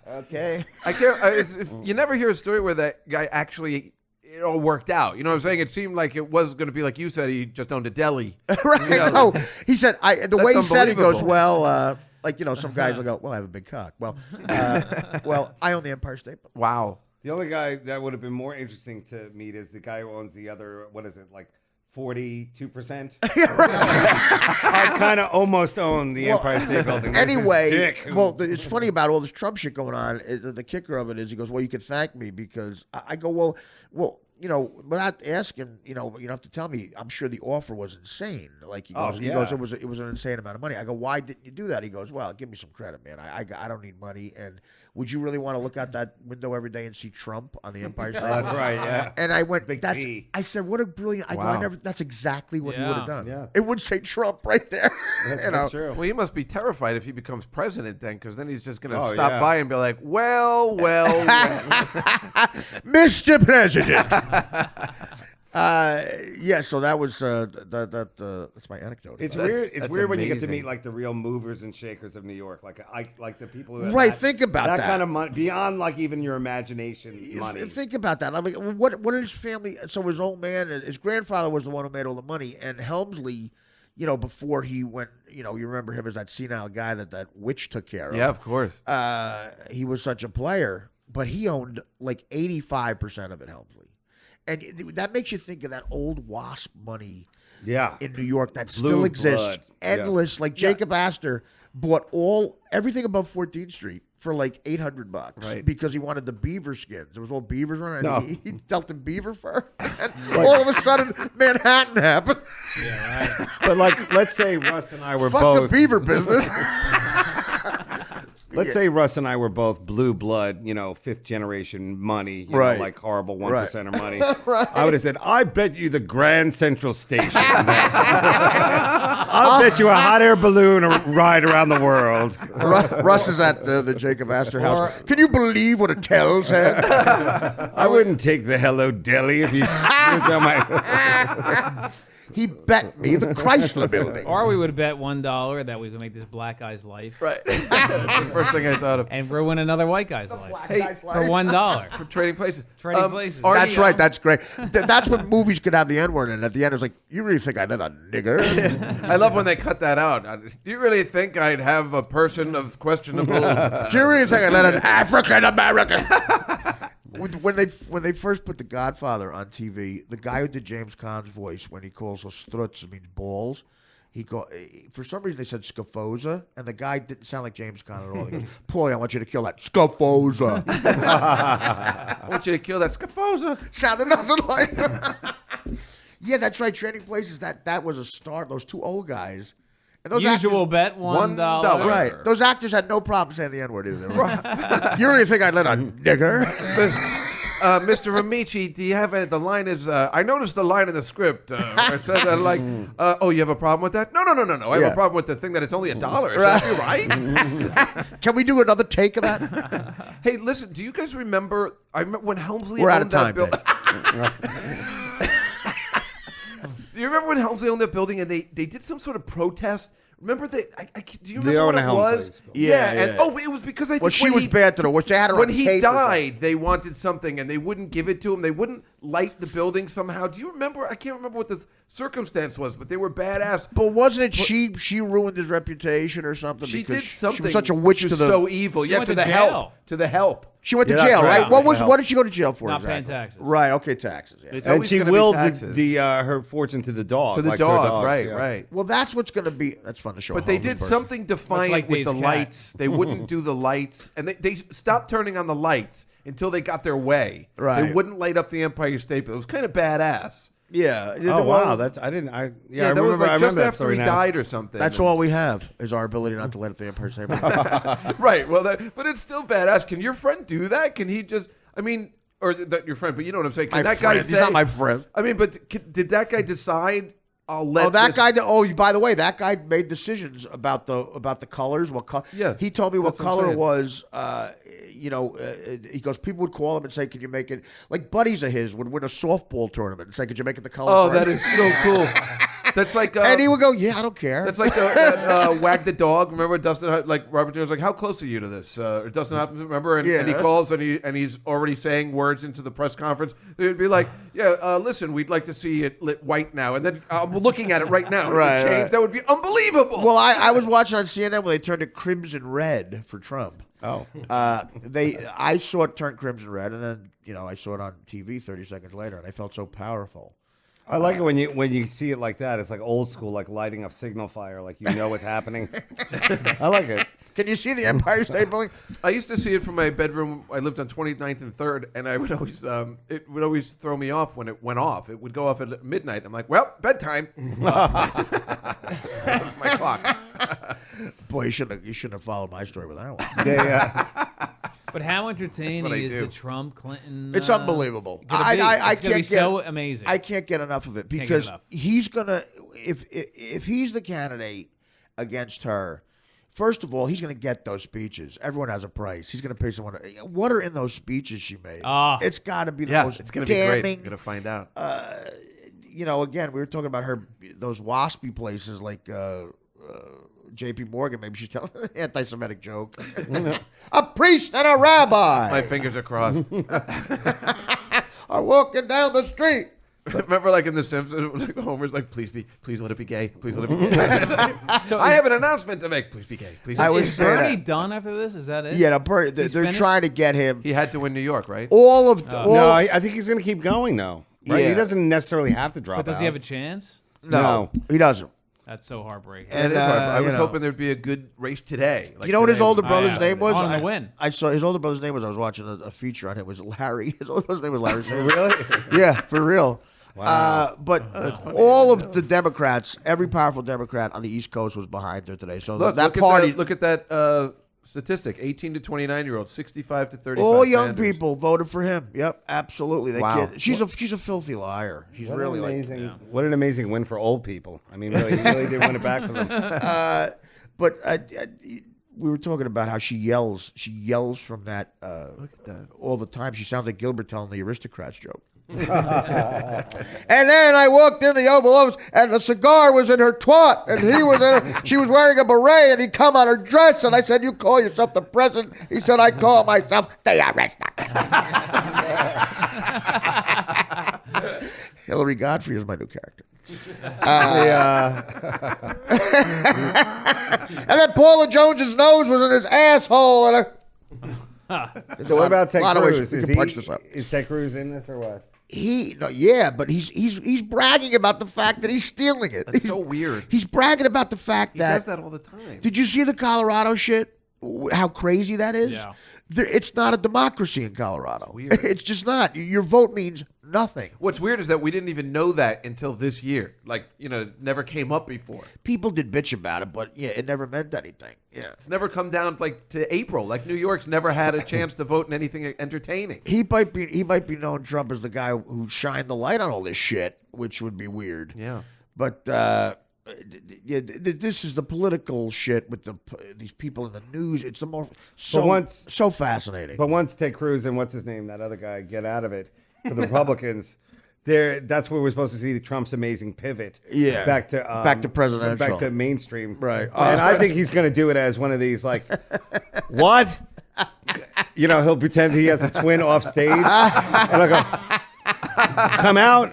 Okay.
I can't. You never hear a story where that guy actually it all worked out. You know what I'm saying? It seemed like it was going to be like you said. He just owned a deli.
Right.
You know,
No, he said, the way he said it, he goes,
unbelievable.
well, some guys will go, well, I have a big cock. Well, I own the Empire State Building.
Wow.
The only guy that would have been more interesting to meet is the guy who owns the other. What is it like? 42%. I kind of almost own the Empire State Building. There's this
Anyway,
dick who-
it's funny about all this Trump shit going on. Is the kicker of it is he goes, well, you can thank me because I go, well, without asking, you don't have to tell me. I'm sure the offer was insane. Like he goes, it was an insane amount of money. I go, why didn't you do that? He goes, well, give me some credit, man. I don't need money. And would you really want to look out that window every day and see Trump on the Empire State?
That's right. Yeah.
And I went,
Big
that's.
T.
I said, what a brilliant. I go,
Wow.
that's exactly what he
Yeah.
would have done.
Yeah.
It would say Trump right there.
That's true.
Well, he must be terrified if he becomes president then, because then he's just going to
Oh,
stop
yeah.
by and be like, well.
Mr. President. So that was that's my anecdote.
It's
about it.
weird. It's
that's
weird when you get to
amazing.
meet like the real movers and shakers of New York, like the people who have
Right,
that-
think about that.
kind of money beyond like even your imagination money.
Think about that. I mean, what did his family? So his old man, his grandfather was the one who made all the money, and Helmsley, before he went, you remember him as that senile guy that witch took care of.
Yeah, of course.
He was such a player, but he owned like 85% of it, Helmsley. And that makes you think of that old WASP money
Yeah.
in New York that
Blue
still exists.
blood.
Endless.
Yeah.
Like Jacob Astor bought everything above 14th Street for like $800
Right.
because he wanted the beaver skins. There was all beavers on it.
No.
And he dealt in beaver fur. And all of a sudden, Manhattan happened.
Yeah, right.
But like, let's say Russ and I were
Fuck
both
the beaver business.
Let's say Russ and I were both blue blood, fifth generation money,
Right.
like horrible 1%
Right.
of money.
Right.
I would have said, I bet you the Grand Central Station. I'll bet you a hot air balloon ride around the world.
Russ is at the Jacob Astor house. Can you believe what Attell said?
I wouldn't take the Hello Deli if you down my.
He bet me the Chrysler building.
Or we would bet $1 that we could make this black guy's life
Right. That's the first thing I thought of.
and ruin another white guy's life
Hey,
for $1.
for trading places.
Trading places.
Artie,
That's right. That's great. That's when movies could have the N word in. At the end, it's like, you really think I let a nigger?
I love when they cut that out. Do you really think I'd have a person of questionable?
Do you really think I let an African American? When they first put The Godfather on TV, the guy who did James Caan's voice when he calls us struts, it means balls. For some reason they said scafosa, and the guy didn't sound like James Caan at all. He goes, "Paulie, I want you to kill that scafosa."
I want you to kill that scafosa.
Sounded nothing like. Yeah, that's right. Trading Places. That was a start. Those two old guys. And those
Usual
actors,
bet $1.
$1.
right? Those actors had no problem saying the N word either. You really think I let a nigger?
Mr. Amici, do you have the line is, I noticed the line in the script where it said, oh, you have a problem with that? No. I have
Yeah.
a problem with the thing that it's only $1. Right. You right?
Can we do another take of that?
Hey, listen, do you guys remember, I remember when Helmsley
We're out
owned
of time,
that building. Do you remember when Helmsley owned that building and they did some sort of protest? Remember do you remember what
owner
it
Helmsley's
was?
building.
Yeah,
And
yeah.
it was because I think
Well, she
when
was
he-
bad to the witch. They had her
when
on
he
tape or something.
died, they wanted something and they wouldn't give it to him. They wouldn't light the building somehow. Do you remember? I can't remember what the circumstance was, but they were badass.
But wasn't it she ruined his reputation or something?
She
because
did something.
She was such a witch
which
to
was
the.
so evil.
She
Yeah,
went
to
to
the
jail.
help. To the help.
She went to
Yeah, that's
jail,
right.
right? What
Yeah.
did she go to jail for?
Not paying
exactly?
taxes.
Right. Okay, taxes. Yeah.
It's
And
always
she
gonna be
willed
taxes.
her fortune to the dog.
to the
like
dog.
her dogs,
Right.
yeah.
Right.
Well, that's what's going to be. That's fun to show.
But they
Holmes
did
in person.
something defiant
like
with the
Dave's cat.
lights. They wouldn't do the lights, and they stopped turning on the lights until they got their way.
Right.
They wouldn't light up the Empire State Building. It was kind of badass.
Yeah.
Oh
Well,
wow, that's I didn't. I
Yeah,
I
that was
remember. I
like just
remember that
after
story
he
now.
died or something.
That's all we have is our ability not to let the impersonate.
Right. Well, but it's still badass. Can your friend do that? Can he just? I mean, or that your friend? But you know what I'm saying? Can that guy say?
He's not my friend.
I mean, but did that guy decide? I'll let.
Oh, that
this-
guy. By the way, that guy made decisions about the colors.
Yeah,
he told me what
that's what I'm
color
saying.
was. He goes. People would call him and say, "Can you make it?" Like buddies of his would win a softball tournament and say, "Could you make it the color?"
Oh,
for
that
us?"
is so cool. That's like.
And he would go, "Yeah, I don't care."
That's like the wag the dog. Remember Dustin? Like Robert De Niro's like, how close are you to this? Or Dustin Hoffman, remember? And he calls and he's already saying words into the press conference. It'd be like, yeah, listen, we'd like to see it lit white now, and then I'm looking at it right now.
Right,
It would change.
right.
That would be unbelievable.
Well, I was watching on CNN when they turned it crimson red for Trump.
Oh,
I saw it turn crimson red, and then I saw it on TV 30 seconds later, and I felt so powerful.
I like it when you see it like that. It's like old school, like lighting up signal fire, like you know what's happening. I like it.
Can you see the Empire State Building?
I used to see it from my bedroom. I lived on 29th and 3rd, and I would always it would always throw me off when it went off. It would go off at midnight. I'm like, well, bedtime. That was my clock.
Boy, you shouldn't have followed my story with that one.
Yeah.
But how entertaining
what I
is
do.
the Trump Clinton?
It's unbelievable.
I
It's
gonna be so amazing.
I can't get enough of it
get
because
enough.
he's gonna if he's the candidate against her. First of all, he's going to get those speeches. Everyone has a price. He's going to pay someone. What are in those speeches she made? It's got to be the most
it's going to be
damning.
great. I'm going to find out.
Again, we were talking about those waspy places like J.P. Morgan. Maybe she's telling an anti-Semitic joke. A priest and a rabbi
My fingers are crossed.
are walking down the street.
Remember, like in The Simpsons, like Homer's like, please let it be gay. Please let it be gay.
So
I have an announcement to make. Please be gay. Please.
I
Be
was
is
saying
Bernie
that.
done after this? Is that it?
Yeah, they're
He's finished?
trying to get him.
He had to win New York, right?
All of
No, I think he's going to keep going though. Right?
Yeah.
He doesn't necessarily have to drop
But does
out.
he have a chance?
no, he doesn't.
That's so heartbreaking.
And,
That is hard. I
you
was
know.
hoping there'd be a good race today. Like
You know what his
today
older
was-
brother's
yeah.
name was?
On the win.
I saw his older brother's name was. I was watching a feature on it. It was Larry. His older brother's name was Larry.
Really?
Yeah, for real.
Wow.
But all of the Democrats, every powerful Democrat on the East Coast was behind her today. So
Look,
that party,
Look at that statistic: 18 to 29-year-olds, 65 to 35.
all young
Sanders.
people voted for him. Yep, absolutely. That
Wow.
kid, she's a filthy liar. She's
What
really
an
like.
amazing, what an amazing win for old people. I mean, really, he really did win it back for them.
But we were talking about how she yells. She yells from that,
Look at that.
all the time. She sounds like Gilbert telling the Aristocrats joke. And then I walked in the Oval Office, and the cigar was in her twat, and she was wearing a beret, and he come on her dress, and I said, "You call yourself the president?" He said, "I call myself the aristocrat." Hillary Godfrey is my new character. And then Paula Jones's nose was in his asshole, and
So what about Ted
a lot of ways
Cruz?
we
Is
can punch this up.
Is Ted Cruz in this or what?
but he's bragging about the fact that he's stealing it.
That's
He's-
so weird.
He's bragging about the fact
He
that.
does that all the time.
Did you see the Colorado shit? How crazy that is?
Yeah.
It's not a democracy in Colorado.
weird.
It's just not. Your vote means nothing.
What's weird is that we didn't even know that until this year. Like, it never came up before.
People did bitch about it, but yeah, it never meant anything. Yeah.
It's never come down like to April. Like New York's never had a chance to vote in anything entertaining.
He might be known Trump as the guy who shined the light on all this shit, which would be weird.
Yeah.
But this is the political shit with these people in the news. It's the most so fascinating.
But once Ted Cruz and what's his name, that other guy, get out of it for the Republicans, that's where we're supposed to see Trump's amazing pivot.
Yeah.
back to
presidential.
back to mainstream.
Right.
And I think he's going to do it as one of these like, what? He'll pretend he has a twin off stage, and I'll go, come out.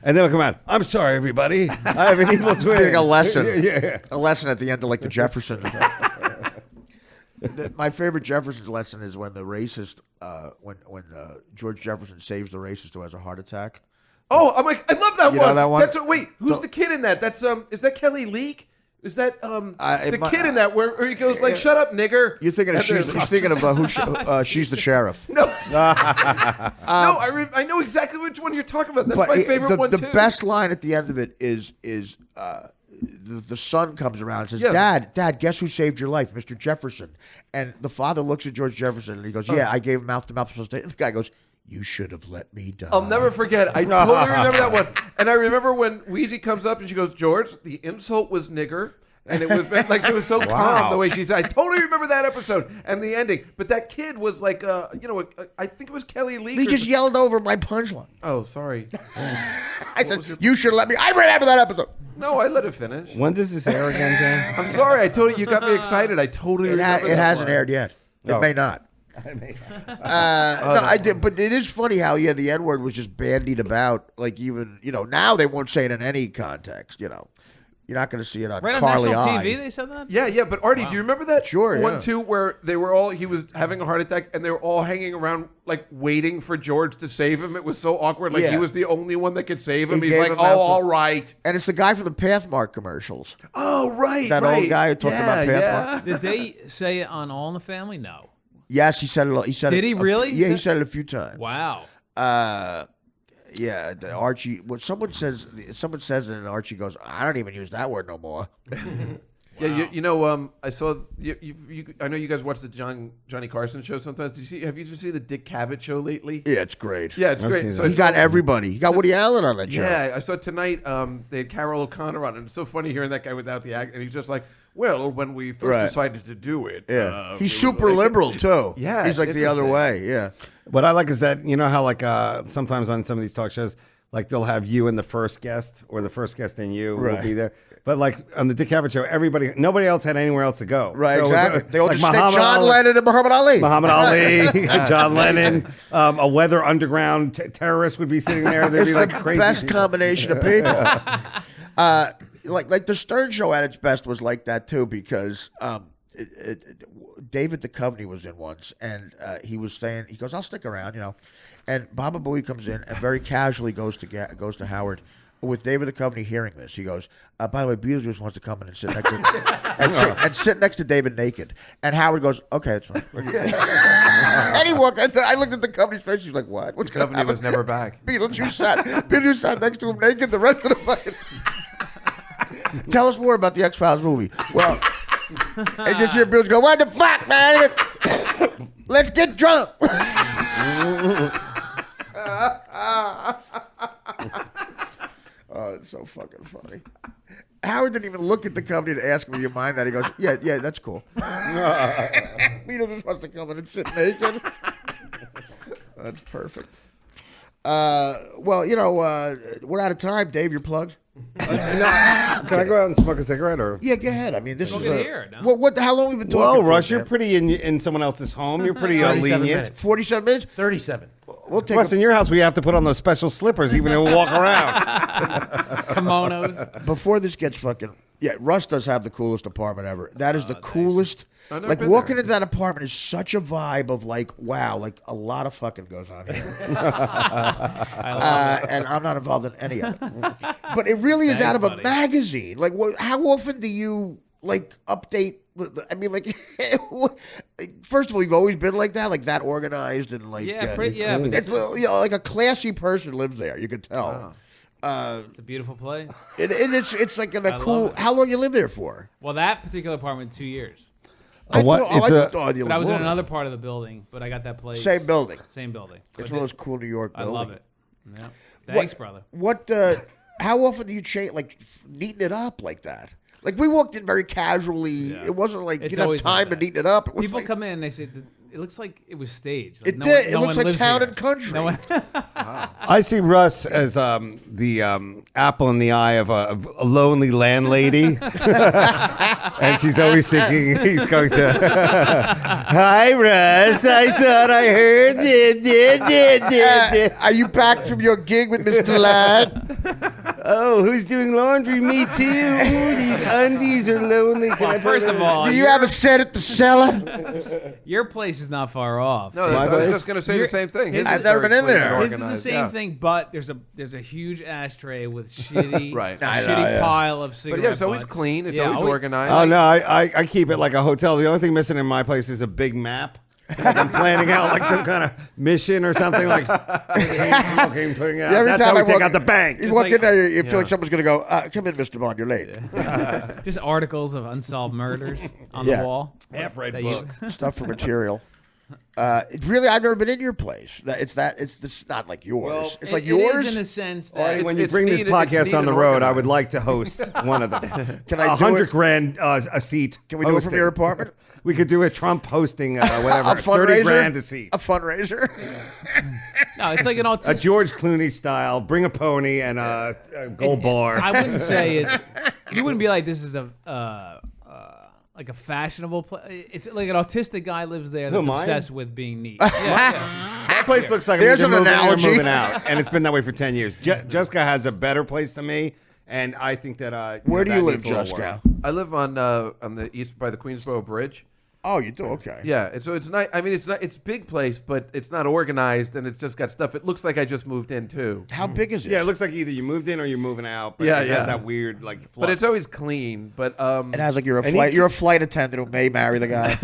And then I'll come out. I'm sorry, everybody. I have an evil twin.
Like a lesson.
Yeah.
A lesson at the end of like the Jeffersons. My favorite Jefferson's lesson is when the racist, when George Jefferson saves the racist who has a heart attack.
Oh, I'm like, I love that
You
one.
know that one?
Wait, who's the kid in that? That's is that Kelly Leak? Is that the
my-
kid in that where he goes like, "Shut up, nigger"?
You're thinking of
And
she's thinking of she's the sheriff.
No, I know exactly which one you're talking about. That's my favorite one
the
too.
The best line at the end of it is the son comes around and says,
Yeah.
Dad, guess who saved your life? Mr. Jefferson. And the father looks at George Jefferson and he goes, yeah, I gave him mouth-to-mouth. And the guy goes, you should have let me die.
I'll never forget. I totally remember that one. And I remember when Wheezy comes up and she goes, George, the insult was nigger. And it was like she was so calm the way she said. I totally remember that episode and the ending. But that kid was like, I think it was Kelly Lee.
He just yelled over my punchline.
Oh, sorry.
I said, you should let me. I ran after that episode.
No, I let it finish.
When does this air again, Jen?
I'm sorry. I told you got me excited. I totally remember
It
that
hasn't
one.
aired yet. It may not. No, I did, but it is funny how the N word was just bandied about. Like even now they won't say it in any context. You're not going to see it on
Right on
Carly
national
Eye.
TV, they said that.
Yeah, but Artie, do you remember that
Sure,
one
yeah.
too, where he was having a heart attack and they were all hanging around like waiting for George to save him? It was so awkward. Like
Yeah.
he was the only one that could save him.
He
He's
gave
like,
him
oh,
out to-
all right.
And it's the guy from the Pathmark commercials.
Oh, right.
That
right.
old guy who talked about Pathmark.
Did they say it on All in the Family? No.
Yes, he said it. He said
Did
it
he really?
Yeah, he said it a few times.
Wow.
Yeah, the Archie. When someone says it, and Archie goes, "I don't even use that word no more."
Yeah, I saw I know you guys watch the Johnny Carson show sometimes. Have you seen the Dick Cavett show lately?
Yeah, it's great.
Yeah, it's
I've
great.
seen
So
that.
He got everybody. He got Woody Allen on that show.
Yeah, I saw tonight. They had Carol O'Connor on, and it's so funny hearing that guy without the act. And he's just like, "Well, when we first
Right.
decided to do it,
Yeah,
we
he's
were
super
like-"
liberal too.
Yeah,
he's like
it's
the other
interesting.
way. Yeah,
What I like is that you know how like sometimes on some of these talk shows, like they'll have you and the first guest, or the first guest and you will
Right.
be there. But like on the Dick Cavett show, nobody else had anywhere else to go.
right.
So it was,
Exactly. They all
like
just stick
Muhammad
John
Ali-
Lennon and Muhammad Ali.
Muhammad Ali, John Lennon, a weather underground terrorist would be sitting there. They'd
It's
be like
the
crazy.
best
people.
combination of people. Like the Stern Show at its best was like that too, because David Duchovny was in once, and he was saying, he goes, "I'll stick around," and Baba Booey comes in and very casually goes to Howard. With David Duchovny hearing this, he goes, "By the way, Beetlejuice wants to come in and sit next to and sit next to David naked." And Howard goes, "Okay, it's fine." And he walked. I looked at Duchovny's face. He's like, "What? What's going to
Duchovny
happen?"
was never back.
Beetlejuice sat next to him naked the rest of the fucking. Tell us more about the X-Files movie. Well, and just hear Beetlejuice go, "What the fuck, man? Let's get drunk." Oh, it's so fucking funny. Howard didn't even look at the company to ask him, "Do you mind that?" He goes, "Yeah, that's cool." Beetlejuice wants to come in and sit naked. That's perfect. Well, we're out of time. Dave, your plugs?
Can I go out and smoke a cigarette or?
Yeah, go ahead. I mean, this
Smoke
is
it here, no?
What? How long have we been talking?
Whoa,
for,
Russ, you're
man?
pretty in someone else's home. You're pretty
37
lenient.
minutes.
47 minutes.
37.
We'll take.
Russ, in your house, we have to put on those special slippers even though we walk around.
Kimonos.
Before this gets fucking. Yeah, Russ does have the coolest apartment ever. That is the coolest.
I've never
Like
been
walking
there.
into that apartment is such a vibe of like, wow, like a lot of fucking goes on here. And I'm not involved in any of it. But it really is
Thanks,
out of a
buddy.
magazine. Like, how often do you like update? I mean, like, first of all, you've always been like that organized and like,
Yeah, pretty, yeah. But
It's like a classy person lives there. You can tell.
it's a beautiful place.
It's like in
I
a cool.
love it.
How long you live there for?
Well, that particular apartment, 2 years.
You
But I was
in
in another part of the building, but I got that place.
Same building.
Same building.
It's
But
one of those cool New York
I
buildings.
love it. Yeah. Thanks, brother.
What? How often do you change? Like neaten it up like that? Like we walked in very casually. It wasn't like
It's
you didn't have
always
time
like
to
that.
neaten it up. It was
People
like,
come in and they say, it looks like it was staged. Like
It did. It looks
one
like
lives
Town
here.
and Country.
No one,
I see Russ as the apple in the eye of a lonely landlady, and she's always thinking he's going to. Hi, Russ. I thought I heard you.
Are you back from your gig with Mr. Ladd?
Oh, who's doing laundry? Me too. Ooh, these undies are lonely. Can I put
First
them
of
in?
all,
Do you have a set at the cellar?
your place is not far off.
No, I was just going to say the same thing. His
I've
is
never
very
been in
clean
there.
and
His is the
organized,
same
yeah.
thing, but there's a huge ashtray with shitty,
Right.
a
I
know,
shitty
yeah.
pile of
But
cigarette
yeah, it's always
butts.
clean. It's
Yeah,
always organized.
Oh no, I keep it like a hotel. The only thing missing in my place is a big map. Like I'm planning out like some kind of mission or something like smoking, putting it out.
Every
That's
time
how
I
we take
walk-
out the bank.
You walk
like-
in there, you feel like someone's going to go, come in, Mr. Bond, you're late.
Just articles of unsolved murders on
Yeah.
the wall.
Half-read
that you-
books.
Stuff for material. Really, I've never been in your place. It's not like yours.
Well,
it's like
It
yours.
is in a sense that
Artie, when you
it's
bring this
neat- it's
podcast
neat
on the
and
road, I
organized.
would like to host one of them.
Can I do
$100
it?
grand a seat?
Can we do it from
hosting.
your apartment?
We could do a Trump hosting whatever.
A
30
fundraiser?
grand a seat.
A fundraiser?
no, it's like an
A
autistic.
George Clooney style. Bring a pony and a gold bar.
I wouldn't say it's. You wouldn't be like this is a like a fashionable place. It's like an autistic guy lives there that's
mine?
obsessed with being neat. Yeah.
My place looks like
There's
I'm
an
either moving in or
analogy.
moving out, and it's been that way for 10 years. Jessica has a better place than me, and I think that.
Where do
that
you live,
needs a little
Jessica?
work.
I live on the east by the Queensboro Bridge.
Oh, you do? Okay.
Yeah, and so it's not. I mean, it's not. It's a big place, but it's not organized, and it's just got stuff. It looks like I just moved in too.
How big is it?
Yeah, it looks like either you moved in or you're moving out. But
Yeah,
it
yeah.
has that weird like.
But
flux.
it's always clean. But
It has like you're
And he-
a flight attendant who may marry the guy.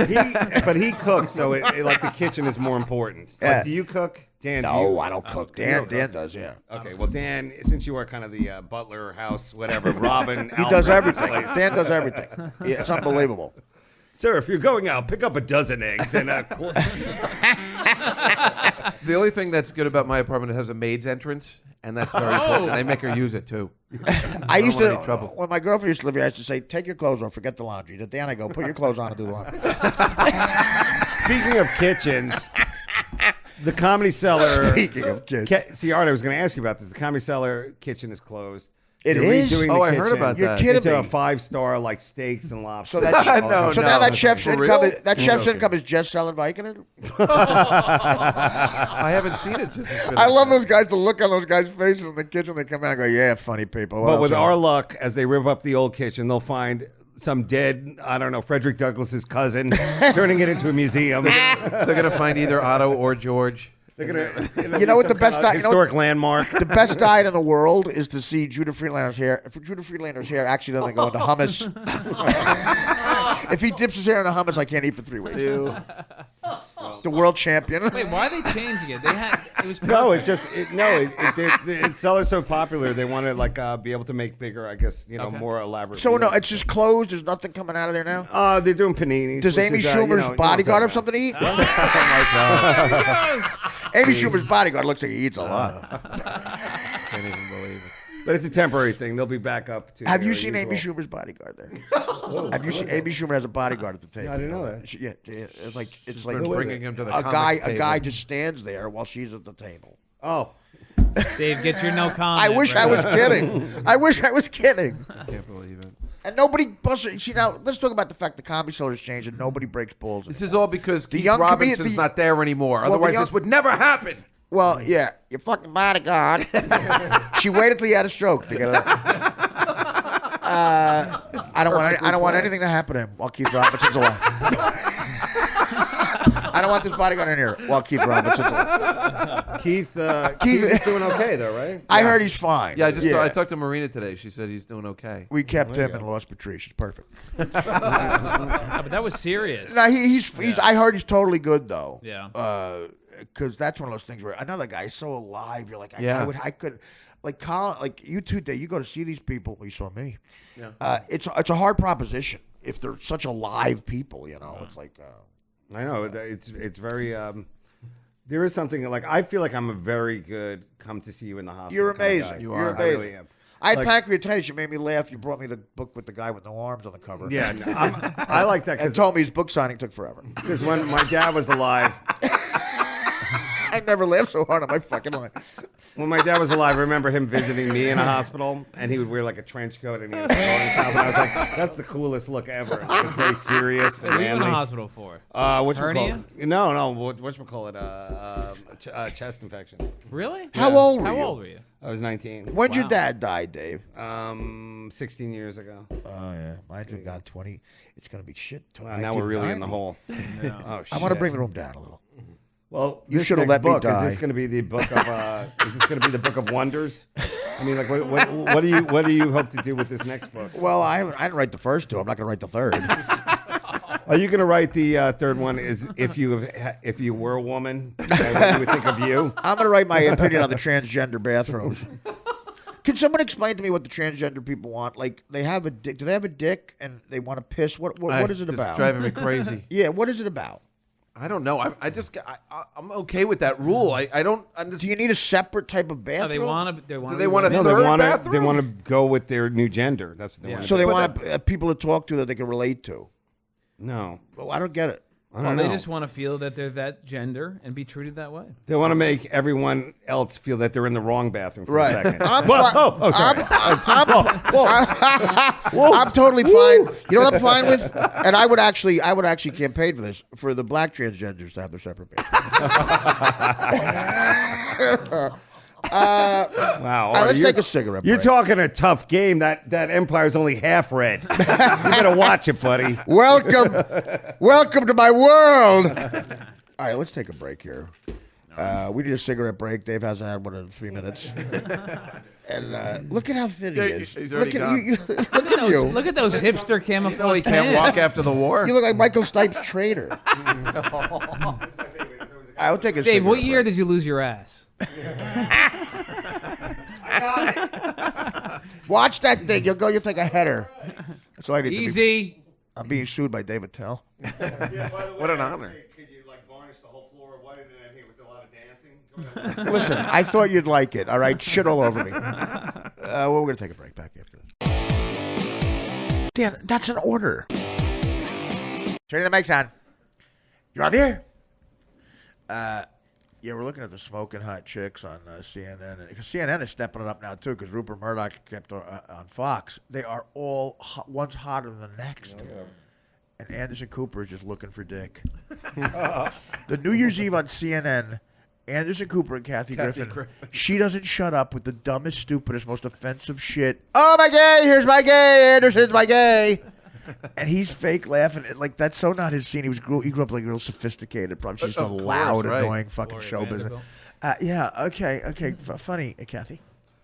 But he cooks, so like the kitchen is more important.
Yeah.
Like, do you cook, Dan? do
No,
you-
I don't cook.
you don't
Dan
cook.
does, yeah.
Okay, well, Dan, since you are kind of the butler, house, whatever, Robin,
He does everything. Dan does everything. Yeah, it's unbelievable.
Sir, if you're going out, pick up a dozen eggs and a quart.
the only thing that's good about my apartment is it has a maid's entrance, and that's very important. And I make her use it too.
I used
want
to,
any trouble.
when my girlfriend used to live here, I used to say, take your clothes off, forget the laundry. To Dan, I go, put your clothes on and do the laundry.
Speaking of kitchens, the Comedy Cellar.
Speaking of kids.
See, Art, I was going to ask you about this. The Comedy Cellar kitchen is closed.
It
You're
is?
redoing
Oh,
the
I heard
kitchen
about
You're
that.
kidding
into
me.
a 5-star like steaks and
So
lobsters.
that's
No,
so
no.
now that chef's
For
income,
real?
that chef's income is just selling Vicodin.
I haven't seen it since. It's been
I love those guys. The look on those guys' faces in the kitchen. They come out and go, "Yeah, funny people." What
But
else
with
you
our
want?
luck, as they rip up the old kitchen, they'll find some dead, I don't know, Frederick Douglass's cousin, turning it into a museum.
They're gonna find either Otto or George.
They're gonna,
You know what the best
kind of
you know
historic landmark.
The best diet in the world is to see Judah Friedlander's hair. If Judah Friedlander's hair actually doesn't go into hummus. If he dips his hair into hummus, I can't eat for 3 weeks.
Ew.
The world champion.
Wait, why are they changing it? They had it was
No,
perfect.
it's Cellar's so popular. They want to like be able to make bigger, I guess,
Okay.
more elaborate.
So no,
meals.
it's just closed. There's nothing coming out of there now.
They're doing paninis.
Does
which
Amy
is,
Schumer's
you know
bodyguard have
what
something to eat?
Oh my god!
Amy Schumer's bodyguard looks like he eats a lot.
Can't even believe it.
But it's a temporary thing. They'll be back up to.
Have
their
you seen Amy
usual-
Schumer's bodyguard there? Have you seen Amy Schumer has a bodyguard at the table?
I didn't know that.
Yeah, it's like
She's been bringing him to the
a
comics
guy
table.
just stands there while she's at the table.
Oh,
Dave, get your no comment.
I wish I
right?
was kidding. I wish I was kidding.
I can't believe it.
And nobody busts. See now, let's talk about the fact the Comedy Cellar has changed and nobody breaks balls.
This is all because Keith
young
Robinson's
the-
not there anymore.
the
Otherwise,
young-
this would never happen.
Well, yeah, your fucking bodyguard. She waited till you had a stroke to get it. I don't want anything to happen to him while Keith Robinson's alive. I don't want this bodyguard in here while Keith Robinson's alive.
Keith is doing okay though, right?
I heard he's fine.
Yeah, I talked to Marina today. She said he's doing okay.
We kept him and lost Patrice. She's perfect.
Yeah, but that was serious.
No, he's. I heard he's totally good though.
Yeah.
Because that's one of those things where another guy's so alive. You're like,
Yeah.
I could, like Colin, like you two. You go to see these people. Well, you saw me.
Yeah.
It's a hard proposition if they're such alive people. You know, it's like.
I know it's very. There is something like I feel like I'm a very good come to see you in the hospital.
You're
kind of
amazing.
guy.
You're
I
amazing.
really am.
I had
Like-
pancreatitis. You made me laugh. You brought me the book with the guy with no arms on the cover.
Yeah, no, I like that
And told me his book signing took forever.
because when my dad was alive,
I never laughed so hard on my fucking life.
when my dad was alive, I remember him visiting me in a hospital, and he would wear like a trench coat and he was throwing stuff, and I was like, "That's the coolest look ever." Like, very serious
What
and
are you in the
manly.
hospital for?
Whatchamacallit? No, whatchamacallit? Chest infection.
Really?
How old were
How
you?
old were you?
I was 19.
When'd your dad die, Dave?
16 years ago.
Oh yeah, mine's been gone 20. It's gonna be shit.
Now we're really in the
1990.
hole. Oh, shit.
I want to bring the room down a little.
Well,
You
this
should have
next
let me
book,
die.
Is this going to be the book of? Is this going to be the book of wonders? I mean, like, what do you hope to do with this next book?
Well, I didn't write the first two. I'm not gonna write the third.
Are you going to write the third one? Is if you were a woman, what you would think of you?
I'm gonna write my opinion on the transgender bathrooms. Can someone explain to me what the transgender people want? Like, they have a dick. Do they have a dick and they want to piss? What is it about?
It's driving me crazy.
Yeah, what is it about?
I don't know. I'm okay with that rule. I don't understand.
Do you need a separate type of bathroom?
No, they want to.
Do they want a
No,
third
they want
bathroom?
to go with their new gender. That's what they want.
So they
But
want people to talk to that they can relate to.
No,
Well, I don't get it.
I
Well,
don't
they
know.
just want to feel that they're that gender and be treated that way.
They want to make everyone else feel that they're in the wrong bathroom for
Right.
a second.
I'm
sorry.
I'm totally fine. You know what I'm fine with? And I would actually campaign for this, for the black transgenders to have their separate bathrooms.
Wow.
All right, let's
you're-
take a cigarette
You're
break.
talking a tough game. That Empire's only half red. You better watch it, buddy.
Welcome to my world. All right, let's take a break here. We need a cigarette break. Dave hasn't had one in 3 minutes. And look at how thin he is.
He's already
look at
gone.
you. Look at you.
Look at those hipster camouflage
No, he can't
pants.
walk after the war.
You look like Michael Stipe's trainer. I will take a
Dave, what
cigarette
year
break.
did you lose your ass?
Watch that thing. You'll take a header. That's all I need to be.
Easy.
I'm being sued by Dave Attell.
What an honor.
Could you varnish the whole floor white and I think it was a lot of dancing?
Listen, I thought you'd like it. All right, shit all over me. Well, we're gonna take a break. Back after this. Dan, that's an order. Turn the mics on. You're on the air. Yeah, we're looking at the smoking hot chicks on CNN, and because CNN is stepping it up now too, because Rupert Murdoch kept on Fox. They are all one's hotter than the next. And Anderson Cooper is just looking for dick. The New Year's Eve on CNN, Anderson Cooper and Kathy Griffin. She doesn't shut up with the dumbest, stupidest, most offensive shit. Oh, my gay! Here's my gay! Anderson's my gay! And he's fake laughing. Like, that's so not his scene. He grew up like real sophisticated. Probably she's just a
Of course,
loud,
right.
annoying fucking
Gloria
show business.
Vanderbilt.
Yeah, okay. Funny, Kathy.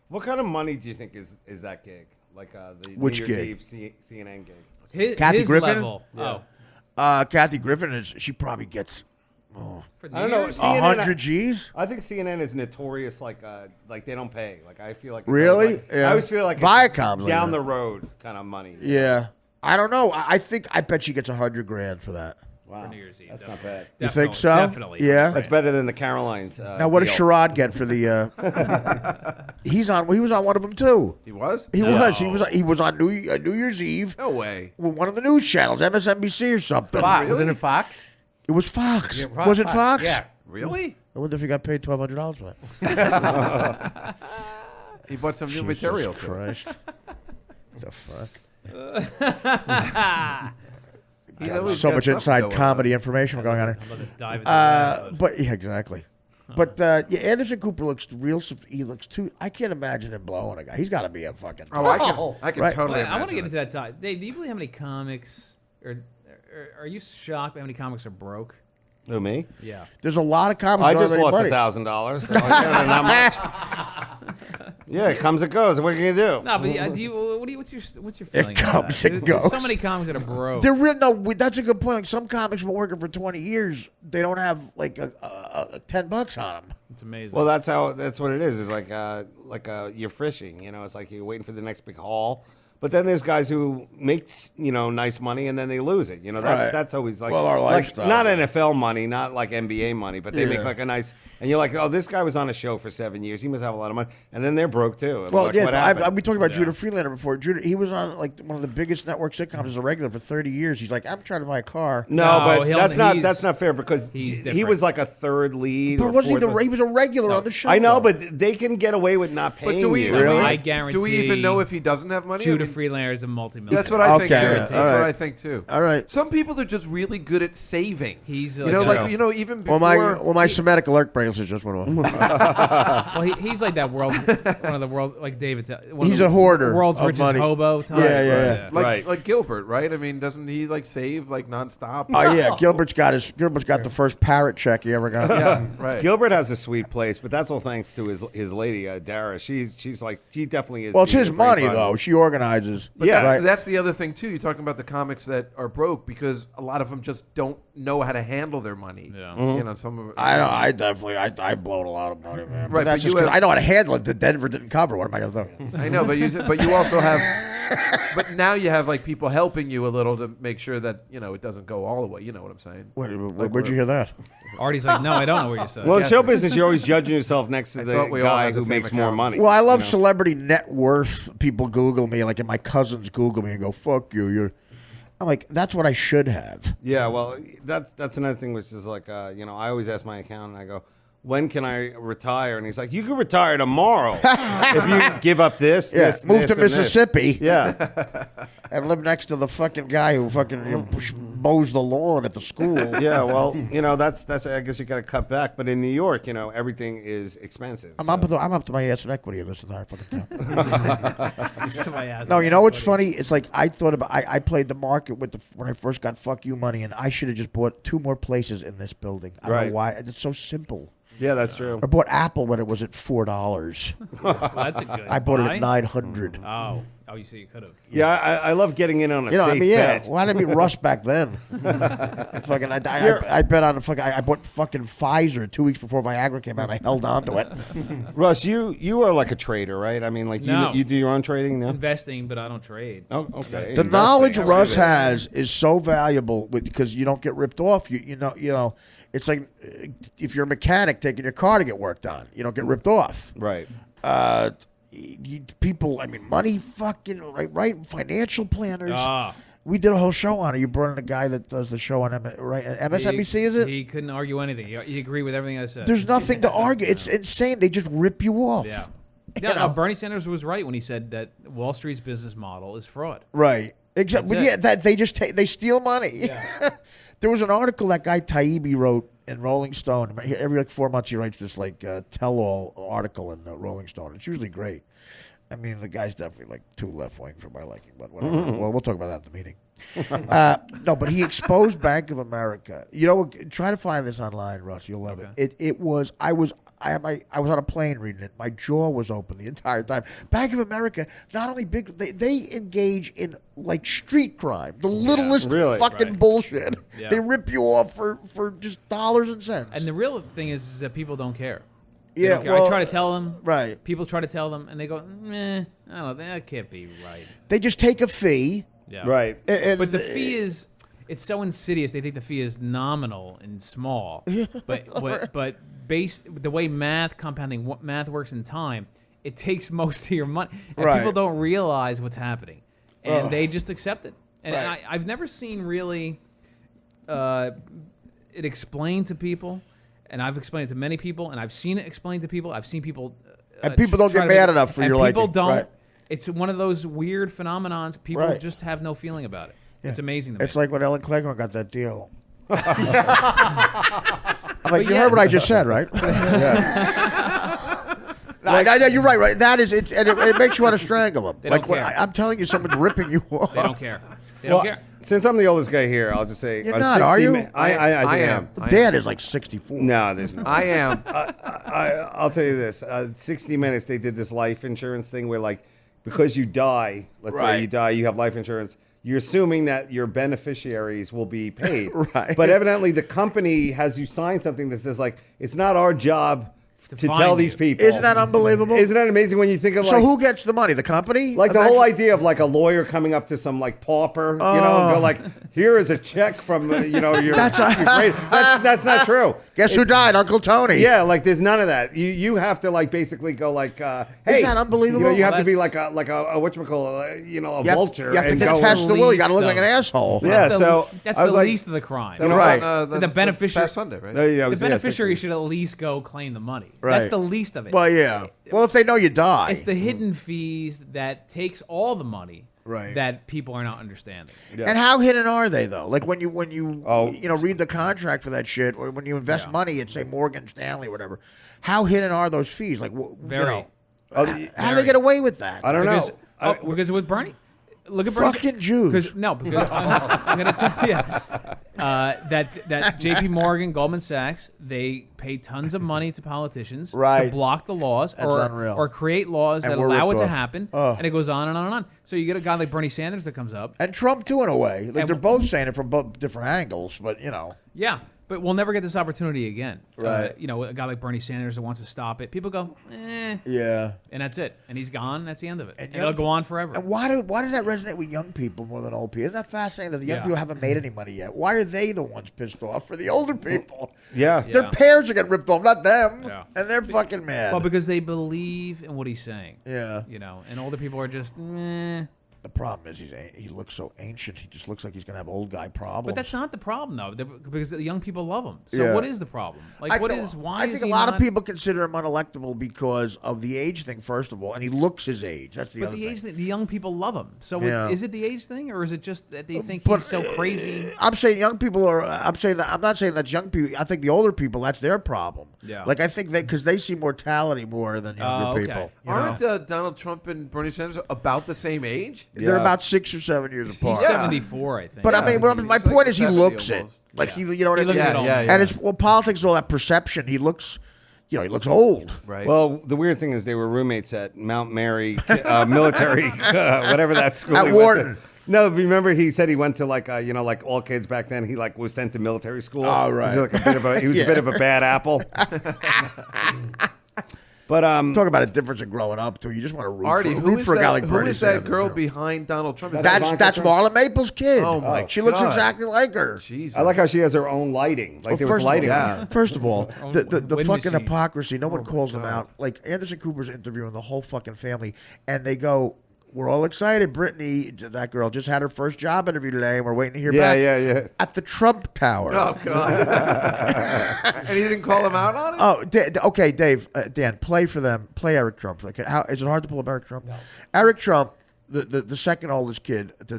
What kind of money do you think is that gig? Like the
Which
New
gig?
Year's Eve CNN gig?
Kathy
his
Griffin?
level.
Yeah.
Oh.
Kathy Griffin she probably gets
For
I don't know.
New Year's?
CNN
100 G's.
I think CNN is notorious. Like they don't pay. Like I feel like it's
Really?
always like-
Yeah.
I always feel like it's
Viacom's like
down
that.
the road kind of money.
Yeah. I don't know. I bet she gets $100,000 for that.
Wow,
New Year's Eve,
that's
definitely.
not bad.
You think so?
Definitely.
Yeah.
That's better than the Carolines.
Now, what does
deal.
Sherrod get for the? He was on one of them too.
He was?
He was on New Year's Eve
No way.
with one of the news channels, MSNBC or something.
Fox. Wasn't it Fox?
It was Fox.
Yeah,
Was it Fox?
Yeah.
Really?
I wonder if he got paid $1,200 for that.
He bought some new
Jesus
material. too.
Christ. The fuck.
He's always
So
got
much
something
inside
going
comedy information going on here.
I'm about to dive into that.
But yeah, exactly. But yeah, Anderson Cooper looks real. He looks too. I can't imagine him blowing a guy. He's got to be a fucking.
Oh, I can
Right.
totally
Wait, I want to
imagine
get
it.
into that time. Dave, do you believe how many comics, or are you shocked by how many comics are broke?
Who, me?
Yeah.
There's a lot of comics.
I
that don't
just
have
lost
any money.
$1,000. So, not much. Yeah, it comes and goes. What are you gonna do?
No, but do you? What's your feeling? about
comes
that?
and
There's so
goes.
many comics that are broke.
They're real. No, that's a good point. Like some comics have been working for 20 years. They don't have like a $10 on them.
It's amazing.
Well, that's what it is. It's like you're fishing. You know, it's like you're waiting for the next big haul. But then there's guys who make nice money and then they lose it. You know,
Right.
that's always like
Well, our
like
lifestyle.
not NFL money, not like NBA money, but they
Yeah.
make like a nice. And you're like, oh, this guy was on a show for 7 years. He must have a lot of money. And then they're broke too.
Well,
like,
yeah,
what
I
happened?
we talked about Judah Freelander before. Judah, he was on like one of the biggest network sitcoms as a regular for 30 years. He's like, I'm trying to buy a car.
No,
No,
but
he's-
that's not fair because
he's
he
different.
was like a third lead.
But
or
was he
fourth
he was a regular on the show?
I know,
though.
but they can get away with not paying
But do we
you.
Really?
I guarantee.
Do we even know if he doesn't have money?
Judah
I mean,
Friedlander is a multi-millionaire.
That's what I think too.
Okay,
That's
all
what
right.
I think too.
All right.
Some people are just really good at saving.
He's
You know, like even before.
My Semitic alert bracelet just went off.
well, he's like that one of the world, like David.
He's a hoarder
World's
of
richest
money.
hobo. Type.
Yeah.
like Gilbert, right? I mean, doesn't he like save like nonstop?
Oh yeah, Gilbert's got the first parrot check he ever got.
Yeah, right.
Gilbert has a sweet place, but that's all thanks to his lady, Dara. She's like, she definitely is.
Well, it's his
the
money
brain
though.
fund.
She organizes.
But
Yeah.
that's the other thing too. You're talking about the comics that are broke because a lot of them just don't know how to handle their money.
Yeah.
You know, some of it.
I definitely I blowed a lot of money, man.
Right,
But that's
but you
just 'cause
have-
I know how to handle it. The Denver didn't cover. What am I going to do?
I know, but you also have. But now you have like people helping you a little to make sure that it doesn't go all the way. You know what I'm saying?
Where'd you hear that?
Artie's like, no, I don't know what you said.
Well, in show business, you're always judging yourself next to
I
the
thought we all
guy
had the
who
same
makes more
account.
money.
Well, I love
you know?
celebrity net worth. People Google me, like, and my cousins Google me and go, "Fuck you." I'm like, that's what I should have.
Yeah, well, that's another thing, which is like, I always ask my accountant, I go, when can I retire? And he's like, you can retire tomorrow if you give up this,
Yeah,
this,
move
this,
to
and this."
Mississippi.
Yeah,
And live next to the fucking guy who fucking mows the lawn at the school.
yeah. Well, that's. I guess you got to cut back. But in New York, everything is expensive.
I'm
so-
up to my ass in equity in this entire fucking town.
To my ass.
No, you know what's funny? It's like I thought about. I played the market when I first got fuck you money, and I should have just bought 2 more places in this building. I don't
Right.
know why. It's so simple.
Yeah, that's true.
I bought Apple when it was at $4.
Well, that's a good.
I bought it
buy.
at $900.
Oh, you see, you could have.
Yeah, I love getting in on a
You know,
safe
I mean, yeah.
bet.
Why didn't it be Russ back then? Fucking, I bet on the fucking. I bought fucking Pfizer 2 weeks before Viagra came out. I held on to it.
Russ, you are like a trader, right? I mean, like
No.
you do your own trading, no?
Investing, but I don't trade.
Oh, okay.
The knowledge
Investing,
Russ
absolutely.
has is so valuable because you don't get ripped off. You know. It's like if you're a mechanic taking your car to get work done, you don't get ripped off.
Right.
People, I mean, money, fucking right. Financial planners.
Ah.
We did a whole show on it. You brought in a guy that does the show on MSNBC, is it?
He couldn't argue anything. He agreed with everything I said.
There's nothing to argue. It's insane. They just rip you off.
Yeah.
You
No,
know?
Bernie Sanders was right when he said that Wall Street's business model is fraud.
Right. Exactly.
That's
Yeah,
it.
that they just they steal money. There was an article that guy Taibbi wrote in Rolling Stone. Every 4 months he writes this tell-all article in Rolling Stone. It's usually great. I mean, the guy's definitely like too left-wing for my liking, but whatever. Well, we'll talk about that at the meeting. No, but he exposed Bank of America. Try to find this online, Russ. You'll love it. It was. I was on a plane reading it. My jaw was open the entire time. Bank of America, not only big, they engage in like street crime, the littlest
Really?
fucking
Right.
bullshit.
Yeah.
They rip you off for just dollars and cents.
And the real thing is that people don't care. They
yeah,
don't care.
well,
I try to tell them.
right.
People try to tell them, and they go, "Meh, I don't know. That can't be right."
They just take a fee.
Yeah.
Right.
And,
But the fee is. It's so insidious. They think the fee is nominal and small, but based the way compounding math works in time, it takes most of your money, and
Right.
people don't realize what's happening, and
Ugh.
they just accept it. And
Right.
I've never seen really it explained to people, and I've explained it to many people, and I've seen it explained to people. I've seen people,
And people don't
try
get
to
mad
make-
enough for
and
your
people
liking.
don't.
Right.
It's one of those weird phenomenons. People
Right.
just have no feeling about it.
Yeah.
It's amazing to me.
It's like when Ellen Cleghorn got that deal. I'm like, you
yeah.
heard what I just said, right? No, you're right. That is it, and it makes you want to strangle them.
They
Like
don't
when
care.
I'm telling you, someone's ripping you off.
They don't care. They
Well,
don't care.
since I'm the oldest guy here, I'll just say
You're
on
not, are
60
you?
mi- I think I am.
Dad is like 64.
No, there's no.
I am.
I'll tell you this. 60 Minutes, they did this life insurance thing where, like, because you die, let's
Right.
say you die, you have life insurance. You're assuming that your beneficiaries will be paid.
Right.
But evidently, the company has you sign something that says, like, it's not our job to
find
tell
you.
these people.
Isn't that unbelievable?
Isn't that amazing when you think of,
So
like,
who gets the money? The company?
like the whole
Eventually?
idea of like a lawyer coming up to some like pauper, and go like, "Here is a check from your."
That's
that's not true.
Guess who died? Uncle Tony.
Yeah, like there's none of that. You have to like basically go like, "Hey,
that unbelievable?
You have to be
That's-
like a whatchamacallit, a
You have,
vulture.
you have to
and go
contest the will. You got to look like an
Least
asshole.
Yeah,
That's
so
that's
I was
the
like-
least of the crime.
That was
Right.
on,
The
that's
beneficiary-
past Sunday, right?
Yeah,
The beneficiary
60.
should at least go claim the money.
Right.
That's the least of it.
Well, yeah. Well, if they know you die.
It's the hidden fees that takes all the money
Right.
that people are not understanding.
Yeah.
And how hidden are they though? Like when you
Oh.
read the contract for that shit, or when you invest
Yeah.
money at say Morgan Stanley or whatever, how hidden are those fees? Like
Very.
Oh,
how do they get away with that?
I don't
Because,
know.
because with Bernie, look at Bernie.
Fucking Jews.
Because I'm going to tell you that J.P. Morgan, Goldman Sachs, they pay tons of money to politicians to
Right.
block the laws
That's unreal.
or create laws
And
that
we're
allow it
ripped
to
off.
happen,
Oh.
and it goes on and on and on. So you get a guy like Bernie Sanders that comes up.
And Trump too, in a way. Like
And-
they're both saying it from both different angles, but
Yeah, but we'll never get this opportunity again.
Right.
A guy like Bernie Sanders that wants to stop it. People go,
yeah.
and that's it. And he's gone. And that's the end of it.
And
And it'll go on forever.
And why does that resonate with young people more than old people? Isn't that fascinating that the young
Yeah.
people haven't made any money yet? Why are they the ones pissed off for the older people?
Yeah.
Yeah.
Their parents are getting ripped off, not them.
Yeah.
And they're fucking mad.
Well, because they believe in what he's saying.
Yeah.
And older people are just, meh.
The problem is he looks so ancient. He just looks like he's gonna have old guy problems.
But that's not the problem, though, because the young people love him. So
Yeah.
what is the problem? Like, why
I
is
think a
he
lot
not?
of people consider him unelectable because of the age thing, first of all, and he looks his age. That's the
But
other
the
thing.
age thing, the young people love him. So
Yeah.
is it the age thing, or is it just that they think
But,
he's so crazy?
I'm saying young people are. I'm saying that. I'm not saying that's young people. I think the older people. That's their problem.
Yeah.
Like I think because they see mortality more than younger
okay.
people. you know?
Aren't Donald Trump and Bernie Sanders about the same age?
They're
Yeah.
about 6 or 7 years apart.
He's 74, I think.
But I mean,
Yeah,
my
he's like
point is, he
70
looks it.
almost.
Like
Yeah.
you know what
He
I
looks
mean?
it all.
And it's politics is all that perception. He looks, he looks old.
Right.
Well, the weird thing is they were roommates at Mount Mary Military, whatever that school.
At
he went to.
Wharton.
No, remember he said he went to like like all kids back then. He like was sent to military school.
Oh, right.
He was, like, he was a bit of a bad apple. But
Talk about a difference in growing up too. You just want to root
Artie,
for,
who
root
is
for a guy
that?
like
Who
Bernie
is that
Sanders,
girl
you know?
behind Donald Trump? Is
That's
that
That's
Ivanka
Marla Maples' kid.
Oh, my
She looks
God.
exactly like her.
Jesus.
I like how she has her own lighting. Like there was
first of
lighting.
all-
on
Yeah.
her.
First of all, the
Wind
fucking
machine.
hypocrisy. No one
my
calls them
God.
out. Like Anderson Cooper's interviewing the whole fucking family, and they go, "We're all excited. Brittany, that girl, just had her first job interview today, and we're waiting to hear
Yeah,
back."
yeah.
At the Trump Tower.
Oh God! And he didn't call him out on it.
Oh, okay, Dave, Dan, play for them. Play Eric Trump. Like, how is it hard to pull up Eric Trump? No. Eric Trump, the second oldest kid to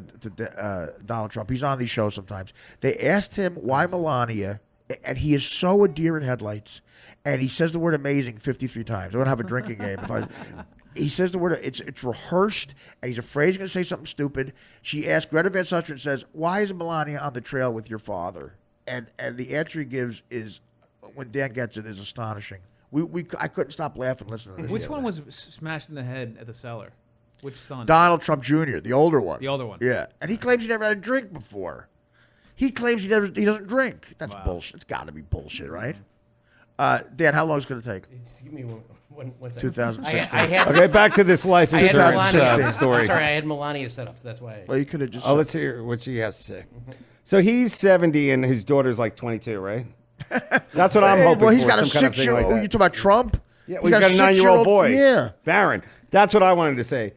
Donald Trump. He's on these shows sometimes. They asked him why Melania, and he is so a deer in headlights, and he says the word amazing 53 times. I'm gonna have a drinking game. He says the word, it's rehearsed, and he's afraid he's going to say something stupid. She asked, Greta Van Susteren says, why is Melania on the trail with your father? And the answer he gives is, when Dan gets it, is astonishing. I couldn't stop laughing listening to this.
Which one was smashed in the head at the cellar? Which son?
Donald Trump Jr., the older one.
The older one.
Yeah. And he claims he never had a drink before. He claims he doesn't drink. That's
Wow.
bullshit. It's got to be bullshit, right? Dan, how long is it going to take?
Just give me one second.
2016.
I had,
Okay, back to this life
I had
insurance
Melania.
story.
Sorry, I had Melania set up, so that's why.
Well, you could have just.
Oh, let's hear what she has to say. So he's 70 and his daughter's like 22, right? That's what I'm hoping
Well, he's
for,
got a
some kind of thing
6-year-old.
like that.
You talking about Trump?
Yeah, well, he's got a 9-year-old boy.
Yeah.
Barron. That's what I wanted to say.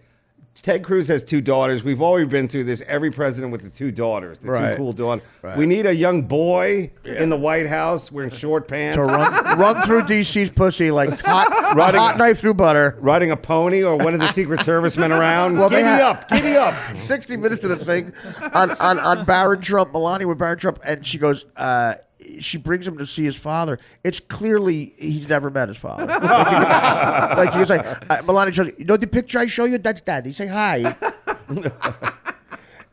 Ted Cruz has 2 daughters. We've already been through this. Every president with the 2 daughters, the
Right.
2 cool daughters.
Right.
We need a young boy in the White House wearing short pants,
To run through DC's pussy like hot
Riding-
knife through butter.
riding a pony or one of the Secret Service men around.
Well, they
Giddy
had-
up, giddy up.
60 minutes to the thing on Barron Trump, Melania with Barron Trump, and she goes, she brings him to see his father. It's clearly he's never met his father. Like he was like, Melania shows, you know the picture I show you? That's Daddy. Say hi.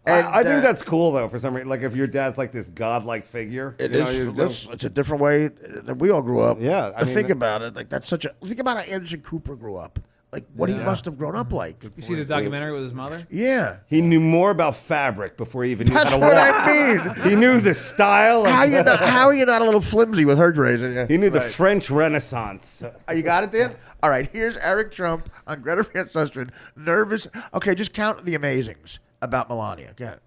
And,
I think that's cool though. For some reason, like if your dad's like this godlike figure,
It
you know,
is. It's a different way that we all grew up.
Yeah, I
But
mean,
think about it. Like that's such a. Think about how Anderson Cooper grew up. Like what he must have grown up like.
You see the documentary with his mother?
Yeah.
he knew more about fabric before he even knew
That's
how to
what
walk.
I mean.
He knew the style. Of,
How are you not a little flimsy with her raising you?
he knew the French Renaissance.
You got it, Dan? All right, here's Eric Trump on Greta Van Susteren. Nervous. Okay, just count the amazings about Melania. Go ahead.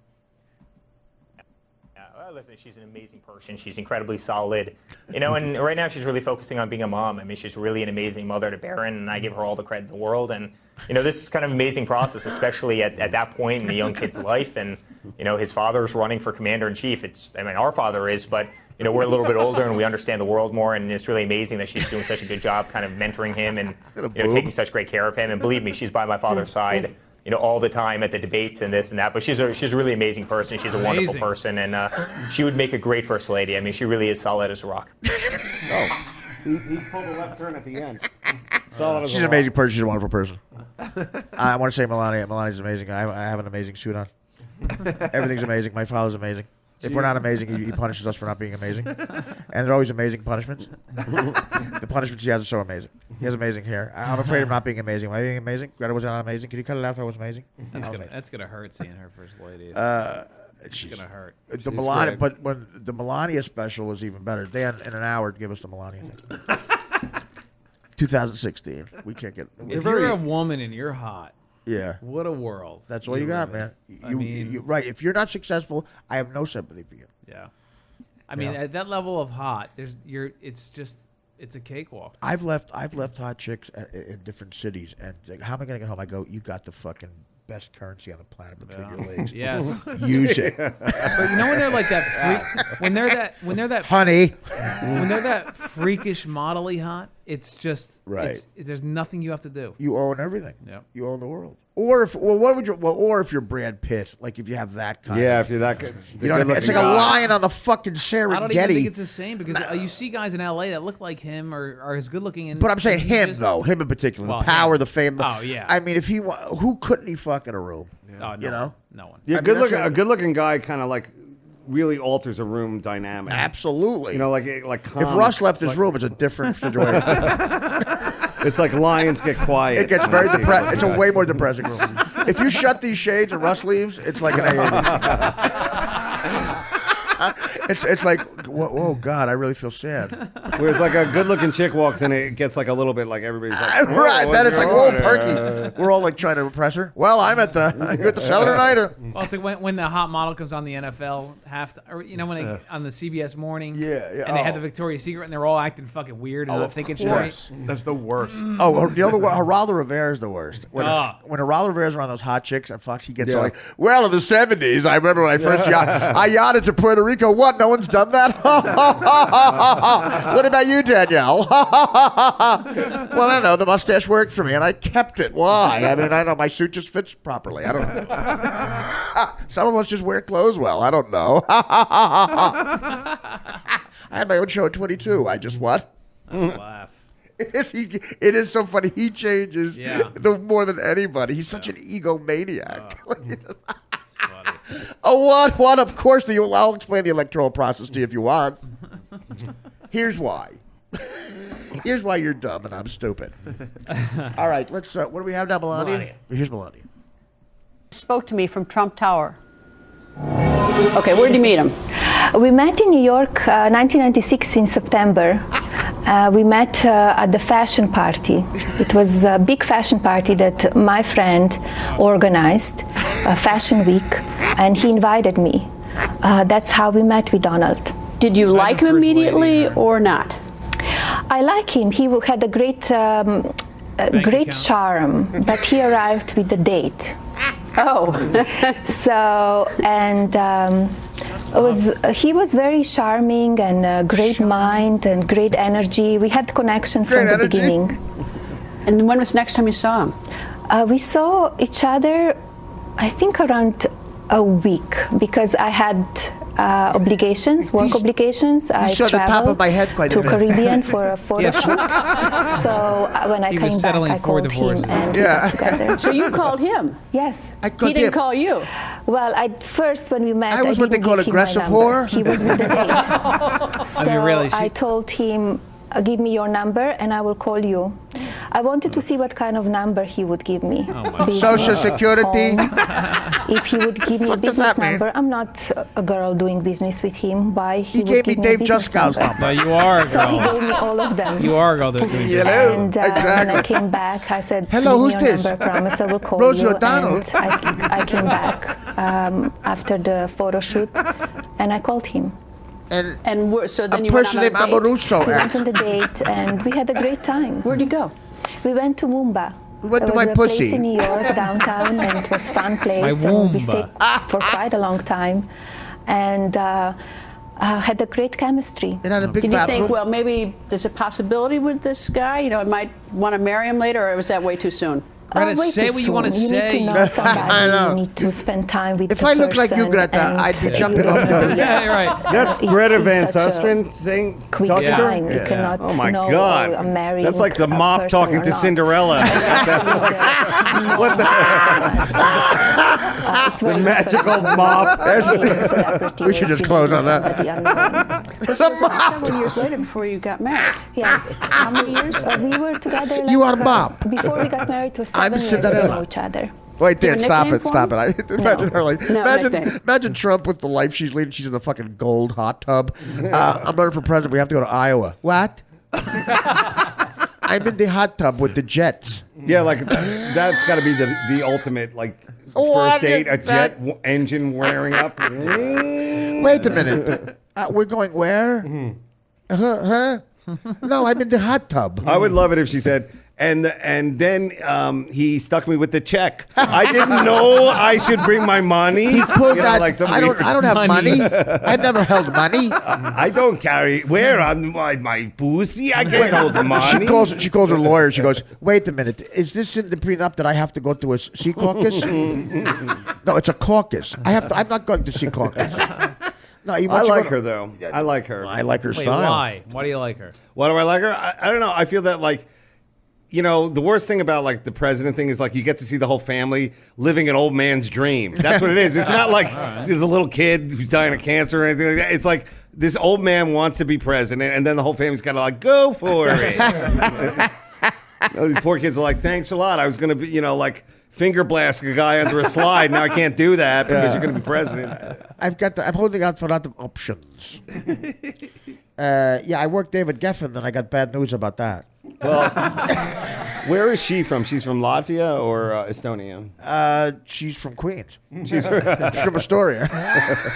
Listen, she's an amazing person. She's incredibly solid. And right now she's really focusing on being a mom. I mean, she's really an amazing mother to Barron, and I give her all the credit in the world. And, this is kind of an amazing process, especially at that point in the young kid's life. And, his father's running for commander-in-chief. Our father is, but, we're a little bit older and we understand the world more. And it's really amazing that she's doing such a good job kind of mentoring him and, taking such great care of him. And believe me, she's by my father's side. all the time at the debates and this and that. But she's a really amazing person. She's a wonderful person, and she would make a great first lady. I mean, she really is solid as a rock.
Oh, he pulled a left turn at the end. Solid as
She's
a
an amazing person. She's a wonderful person. I want to say Melania. Melania's amazing. I have an amazing suit on. Everything's amazing. My father's amazing. If we're not amazing, he punishes us for not being amazing. And they're always amazing punishments. The punishments he has are so amazing. He has amazing hair. I'm afraid of not being amazing. Am I being amazing? Greta was not amazing. Can you cut it out if I was amazing?
That's gonna hurt seeing her first lady. It's gonna hurt.
The Melania, but when the Melania special was even better. Dan, in an hour, give us the Melania. 2016. We can't get.
If you're a woman and you're hot,
yeah,
what a world.
That's all you got, man. You right. If you're not successful, I have no sympathy for you.
Yeah. I mean, at that level of hot, it's a cakewalk.
I've left hot chicks in different cities, and like, how am I gonna get home? I go, you got the fucking best currency on the planet between your legs.
Yes.
Use it.
But you know when they're like that when they're that
honey,
when they're that freakish modelly hot, it's just
right.
There's nothing you have to do.
You own everything.
Yep.
You own the world. Or if you're Brad Pitt, like if you have that kind.
Yeah,
of,
if you're that good.
You know what I mean? It's like a lion on the fucking Serengeti.
I don't even think it's the same because you see guys in LA that look like him or are as good looking.
But I'm saying him though, him in particular, the power, the fame.
Oh yeah.
I mean, if who couldn't he fuck in a room?
Oh,
you know,
no one.
Yeah, a good looking guy kind of like really alters a room dynamic.
Absolutely.
You know, like
if Russ left his room, it's a different situation.
It's like lions get quiet.
It gets very depressing. It's a way more depressing room. If you shut these shades and Russ leaves, it's like an It's like, whoa, God, I really feel sad.
Whereas like a good-looking chick walks in, it gets like a little bit like everybody's like,
right. Then it's like, whoa, perky. We're all like trying to impress her. Well, I'm at the cellar tonight.
Well, it's like when the hot model comes on the NFL or when on the CBS morning.
Yeah.
And they had the Victoria's Secret, and they're all acting fucking weird and not thinking straight.
That's the worst.
Oh, the other one, Geraldo Rivera is the worst. When Geraldo Rivera's around those hot chicks at Fox, he gets all like, well, in the 70s, I remember when I first I yachted to Puerto Rico. What? No one's done that? What about you, Danielle? Well, I don't know. The mustache worked for me, and I kept it. Why? I mean, I don't know. My suit just fits properly. I don't know. Some of us just wear clothes well. I don't know. I had my own show at 22. I just what?
I laugh.
It is so funny. He changes more than anybody. He's such an egomaniac. Oh, what? Of course, I'll explain the electoral process to you if you want. Here's why. Here's why you're dumb and I'm stupid. All right, let's. What do we have now, Melania? Here's Melania.
Spoke to me from Trump Tower. Okay, where did you meet him?
We met in New York, 1996 in September. We met at the fashion party. It was a big fashion party that my friend organized, Fashion Week, and he invited me. That's how we met with Donald.
Did you like him immediately or not?
I like him. He had a great charm, but he arrived with the date.
Oh.
So, and he was very charming and great mind and great energy. We had connection from the beginning.
And when was the next time you saw him?
We saw each other, I think, around a week because I had obligations, work obligations. I traveled to Caribbean for a photo shoot. So when I came back, I called him and we got together.
So you called him?
Yes.
He didn't call you?
Well, at first when we met,
I was what they call aggressive whore.
He was with the date. So
really,
I told him, give me your number and I will call you. I wanted to see what kind of number he would give me.
Social Security.
If he would give me a business number, I'm not a girl doing business with him. Why
he would give me Dave Juskow's number?
No, you are a girl.
So he gave me all of them.
You are a girl doing business.
And when I came back, I said,
hello, who's
give me your
this?
number, I promise I will call
Rosie
you.
O'Donnell.
And I came back after the photo shoot and I called him.
So then you
went on a date.
We went on the date and we had a great time.
Where'd you go?
We went to Mumba.
We went to
my
pussy.
Place in New York, downtown, and it was a fun place. And we stayed for quite a long time, and had a great chemistry.
It had a big
Did you
bathroom.
think, well, maybe there's a possibility with this guy? You know, I might want to marry him later, or was that way too soon?
Greta,
way
say
too
what you want to
soon.
say.
You need to know somebody.
I know.
You need to spend time with
If
the
I look like you,
person,
Greta,
and
I'd be
you
jumping
don't
off
know
the-
Yeah, right.
That's
it's
Greta
in
Van
such a
Susteren saying,
quick
talking to
time.
her?
You cannot
Oh my
know
God.
a married
That's like the
a
mop
person
talking
or
to
not.
Cinderella.
What the
The magical mop.
We should just close on that.
Several years later before you got married.
Yes. How many years? We were together.
You
like,
are Bob.
Before we got married, it was
I'm
7 years we
Cinderella.
knew each other.
Wait, Dan,
Do you have a
stop
nickname
it,
for
stop
him?
it. Imagine her like,
No, nickname.
imagine Trump with the life she's leading. She's in the fucking gold hot tub. I'm running for president. We have to go to Iowa. What? I'm in the hot tub with the jets.
Yeah, like that's got to be the ultimate like
What
first date, a
is that?
jet engine wearing up.
Wait a minute. We're going where? Huh? No, I'm in the hot tub.
I would love it if she said, and then he stuck me with the check. I didn't know I should bring my money.
He pulled that.
like some
I don't have money.
Monies.
I've never held money.
I don't carry where on my pussy. I can't hold money.
She calls her lawyer. She goes, "Wait a minute. Is this in the prenup that I have to go to a sea caucus? No, it's a caucus. I'm not going to sea caucus. No,
I like her though. I like her.
I like her
Wait,
style.
why? Why do you like her?
Why do I like her? I don't know. I feel that like, you know, the worst thing about like the president thing is like you get to see the whole family living an old man's dream. That's what it is. It's not like there's a little kid who's dying of cancer or anything like that. It's like this old man wants to be president, and then the whole family's kind of like, go for it. You know, these poor kids are like, thanks a lot. I was going to be, you know, like finger blast a guy under a slide. Now I can't do that because you're going to be president.
I'm holding out for a lot of options. Yeah, I worked David Geffen, and I got bad news about that.
Well, where is she from? She's from Latvia or Estonia?
She's from Queens. She's from Astoria.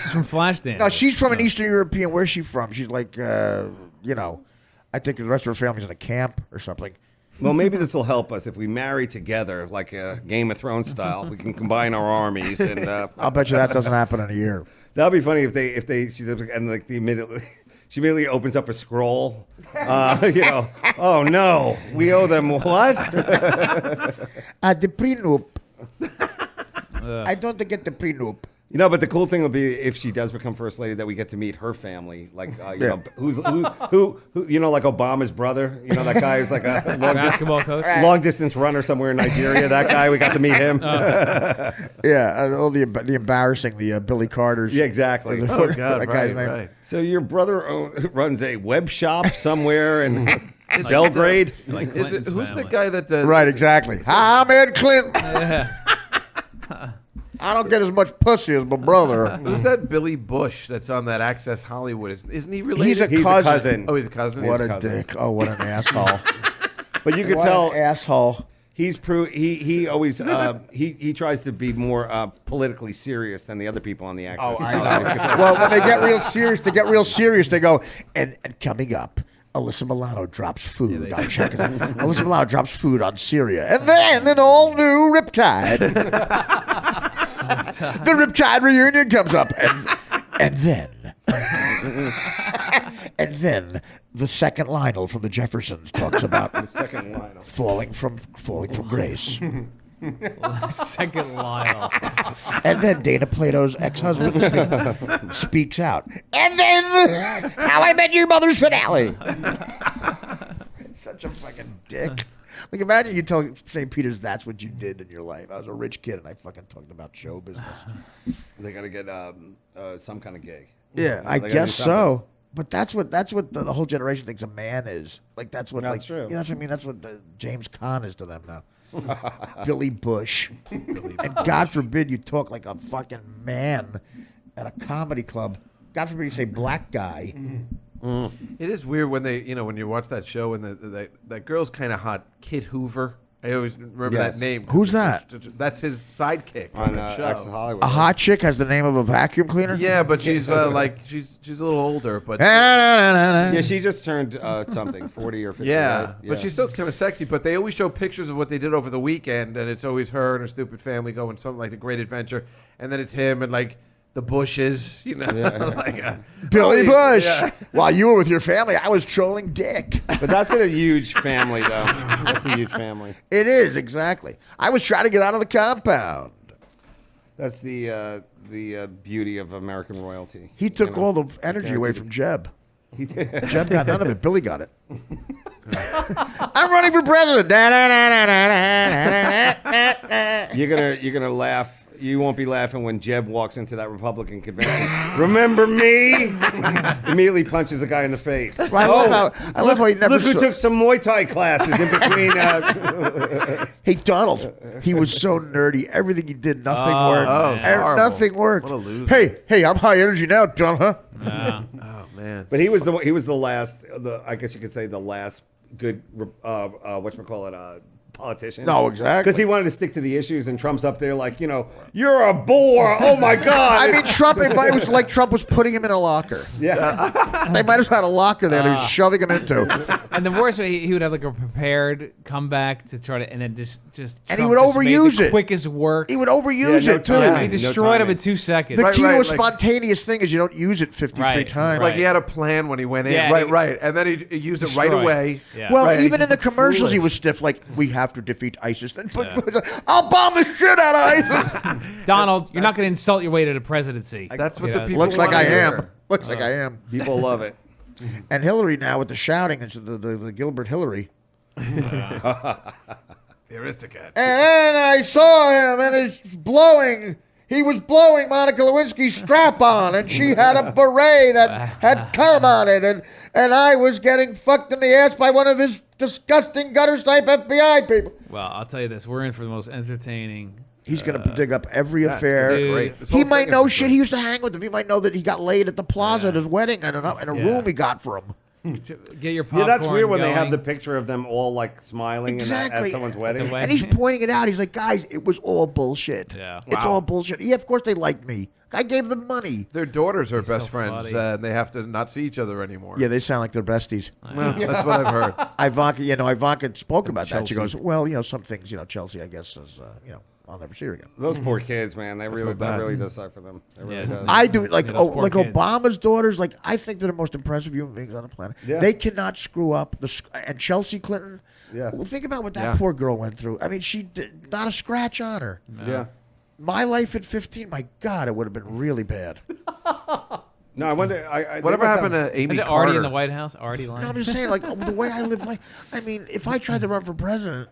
She's from Flashdance.
No, she's from an Eastern European. Where's she from? She's like, you know, I think the rest of her family's in a camp or something.
Well, maybe this will help us if we marry together, like Game of Thrones style. We can combine our armies, and
I'll bet you that doesn't happen in a year.
that'll be funny if she and like she immediately opens up a scroll. You know, oh no, we owe them what?
The prenup. I don't get the prenup.
You know, but the cool thing would be if she does become first lady that we get to meet her family, like you know, who you know, like Obama's brother. You know, that guy who's like a
Basketball coach.
long distance runner somewhere in Nigeria. That guy, we got to meet him.
Yeah, all the embarrassing, the Billy Carters.
Yeah, exactly.
Oh God,
That guy's
right,
name.
right.
So your brother runs a web shop somewhere in Belgrade.
Like
Is it,
Clinton's
who's the
family.
guy that?
Right, exactly. I'm Ed Clinton.
Yeah.
I don't get as much pussy as my brother.
Who's that Billy Bush that's on that Access Hollywood? Isn't he related?
He's a cousin.
Oh, he's a cousin.
What
He's
a
cousin.
dick. Oh, what an asshole.
But you could
What
tell
an asshole.
he's he always he tries to be more politically serious than the other people on the Access.
Well, when they get real serious, they go, and coming up, Alyssa Milano drops food on Czech. Alyssa Milano drops food on Syria. And then an all-new Riptide. The Riptide reunion comes up. And then the second Lionel from the Jeffersons talks about
Second line.
falling from grace.
Second Lyle.
And then Dana Plato's ex-husband speaks out. And then How I Met Your Mother's finale. Such a fucking dick. Like, imagine you tell St. Peter's that's what you did in your life. I was a rich kid and I fucking talked about show business.
They got to get some kind of gig.
Yeah, I
They gotta do
guess
something.
so. But that's what the whole generation thinks a man is. Like that's what
That's true.
You know what I mean? That's what James Caan is to them now. Billy Bush. And God forbid you talk like a fucking man at a comedy club. God forbid you say black guy.
It is weird when they, you know, when you watch that show and that girl's kind of hot, Kit Hoover. I always remember
Yes.
that name.
Who's that?
That's his sidekick
On
the show.
Access Hollywood.
A hot chick has the name of a vacuum cleaner?
Yeah, but she's like she's a little older, but
Yeah, she just turned something, 40 or 50.
yeah,
right?
but she's still kind of sexy. But they always show pictures of what they did over the weekend, and it's always her and her stupid family going something like the Great Adventure, and then it's him and like the Bushes, you know,
Billy Bush. While you were with your family, I was trolling Dick.
But that's a huge family, though. That's a huge family.
It is, exactly. I was trying to get out of the compound.
That's the beauty of American royalty.
He took all the energy away from Jeb.
He did.
Jeb got none of it. Billy got it. I'm running for president.
You're gonna laugh. You won't be laughing when Jeb walks into that Republican convention. Remember me? Immediately punches a guy in the face.
Well, I love how he never
Look who took some Muay Thai classes in between.
Hey, Donald, he was so nerdy. Everything he did, nothing worked.
Oh, horrible.
Nothing worked.
What a loser.
Hey, I'm high energy now, John, huh?
Oh man.
But he was the last. I guess you could say the last good. Whatchamacallit, politician.
No, exactly.
Because he wanted to stick to the issues, and Trump's up there like, you're a bore. Oh my God.
I mean, Trump. It was like Trump was putting him in a locker.
Yeah.
They might have had a locker there. They were shoving him into.
And the worst, he would have like a prepared comeback to try to, and then just.
And he
Trump
would
just made
overuse
the
it.
Quickest work.
He would overuse
no
it too.
timing.
He
No
destroyed him
timing.
in 2 seconds.
The key to a
like-
spontaneous thing is you don't use it 53
Right,
times.
Like he had a plan when he went in.
Yeah,
Right. And then he used it right
Destroyed.
away.
Yeah.
Well,
Right,
even
he's
in the
just
commercials, he
foolish.
was stiff. Like, we have to defeat ISIS. Then, I'll bomb the shit out of ISIS.
Donald, you're not going to insult your way to the presidency.
That's what the
Yeah.
people
Looks like
wanna
I
hear.
am. Looks like I am.
People love it.
And Hillary now with the shouting, it's the Gilbert Hillary.
The aristocrat.
And then I saw him, and he was blowing Monica Lewinsky's strap on, and she had a beret that had cum on it, and I was getting fucked in the ass by one of his disgusting gutter-snipe FBI people.
Well, I'll tell you this: we're in for the most entertaining.
He's going to dig up every affair.
Dude.
Great. This
He
whole
might
thing
know
is
shit.
great.
He used to hang with him. He might know that he got laid at the plaza at his wedding in a room he got for him.
Get your popcorn.
Yeah, that's weird when they have
going.
the picture of them all like smiling
Exactly.
at someone's wedding.
The
And he's pointing it out. He's like, guys, it was all bullshit.
Yeah.
It's all bullshit. Yeah, of course they liked me. I gave them money.
Their daughters are
so
best friends,
funny.
and they have to not see each other anymore.
Yeah, they sound like they're besties.
Well, that's what I've heard.
Ivanka spoke about that. She
Chelsea.
goes, well, some things, Chelsea, I guess, is, I'll never see her again.
Those poor kids, man. That
bad.
really does suck for them. It really
Yeah.
does.
I do like
those poor kids.
Obama's daughters. Like I think they're the most impressive human beings on the planet.
Yeah.
They cannot screw up. And Chelsea Clinton.
Yeah.
Well, think about what that
Yeah.
poor girl went through. I mean, she did not a scratch on her.
Yeah.
My life at 15. My God, it would have been really bad.
No, I wonder.
Whatever happened to Amy
Is it
Carter?
Artie in the White House? Artie
No,
lying?
I'm just saying, like the way I live life. I mean, if I tried to run for president,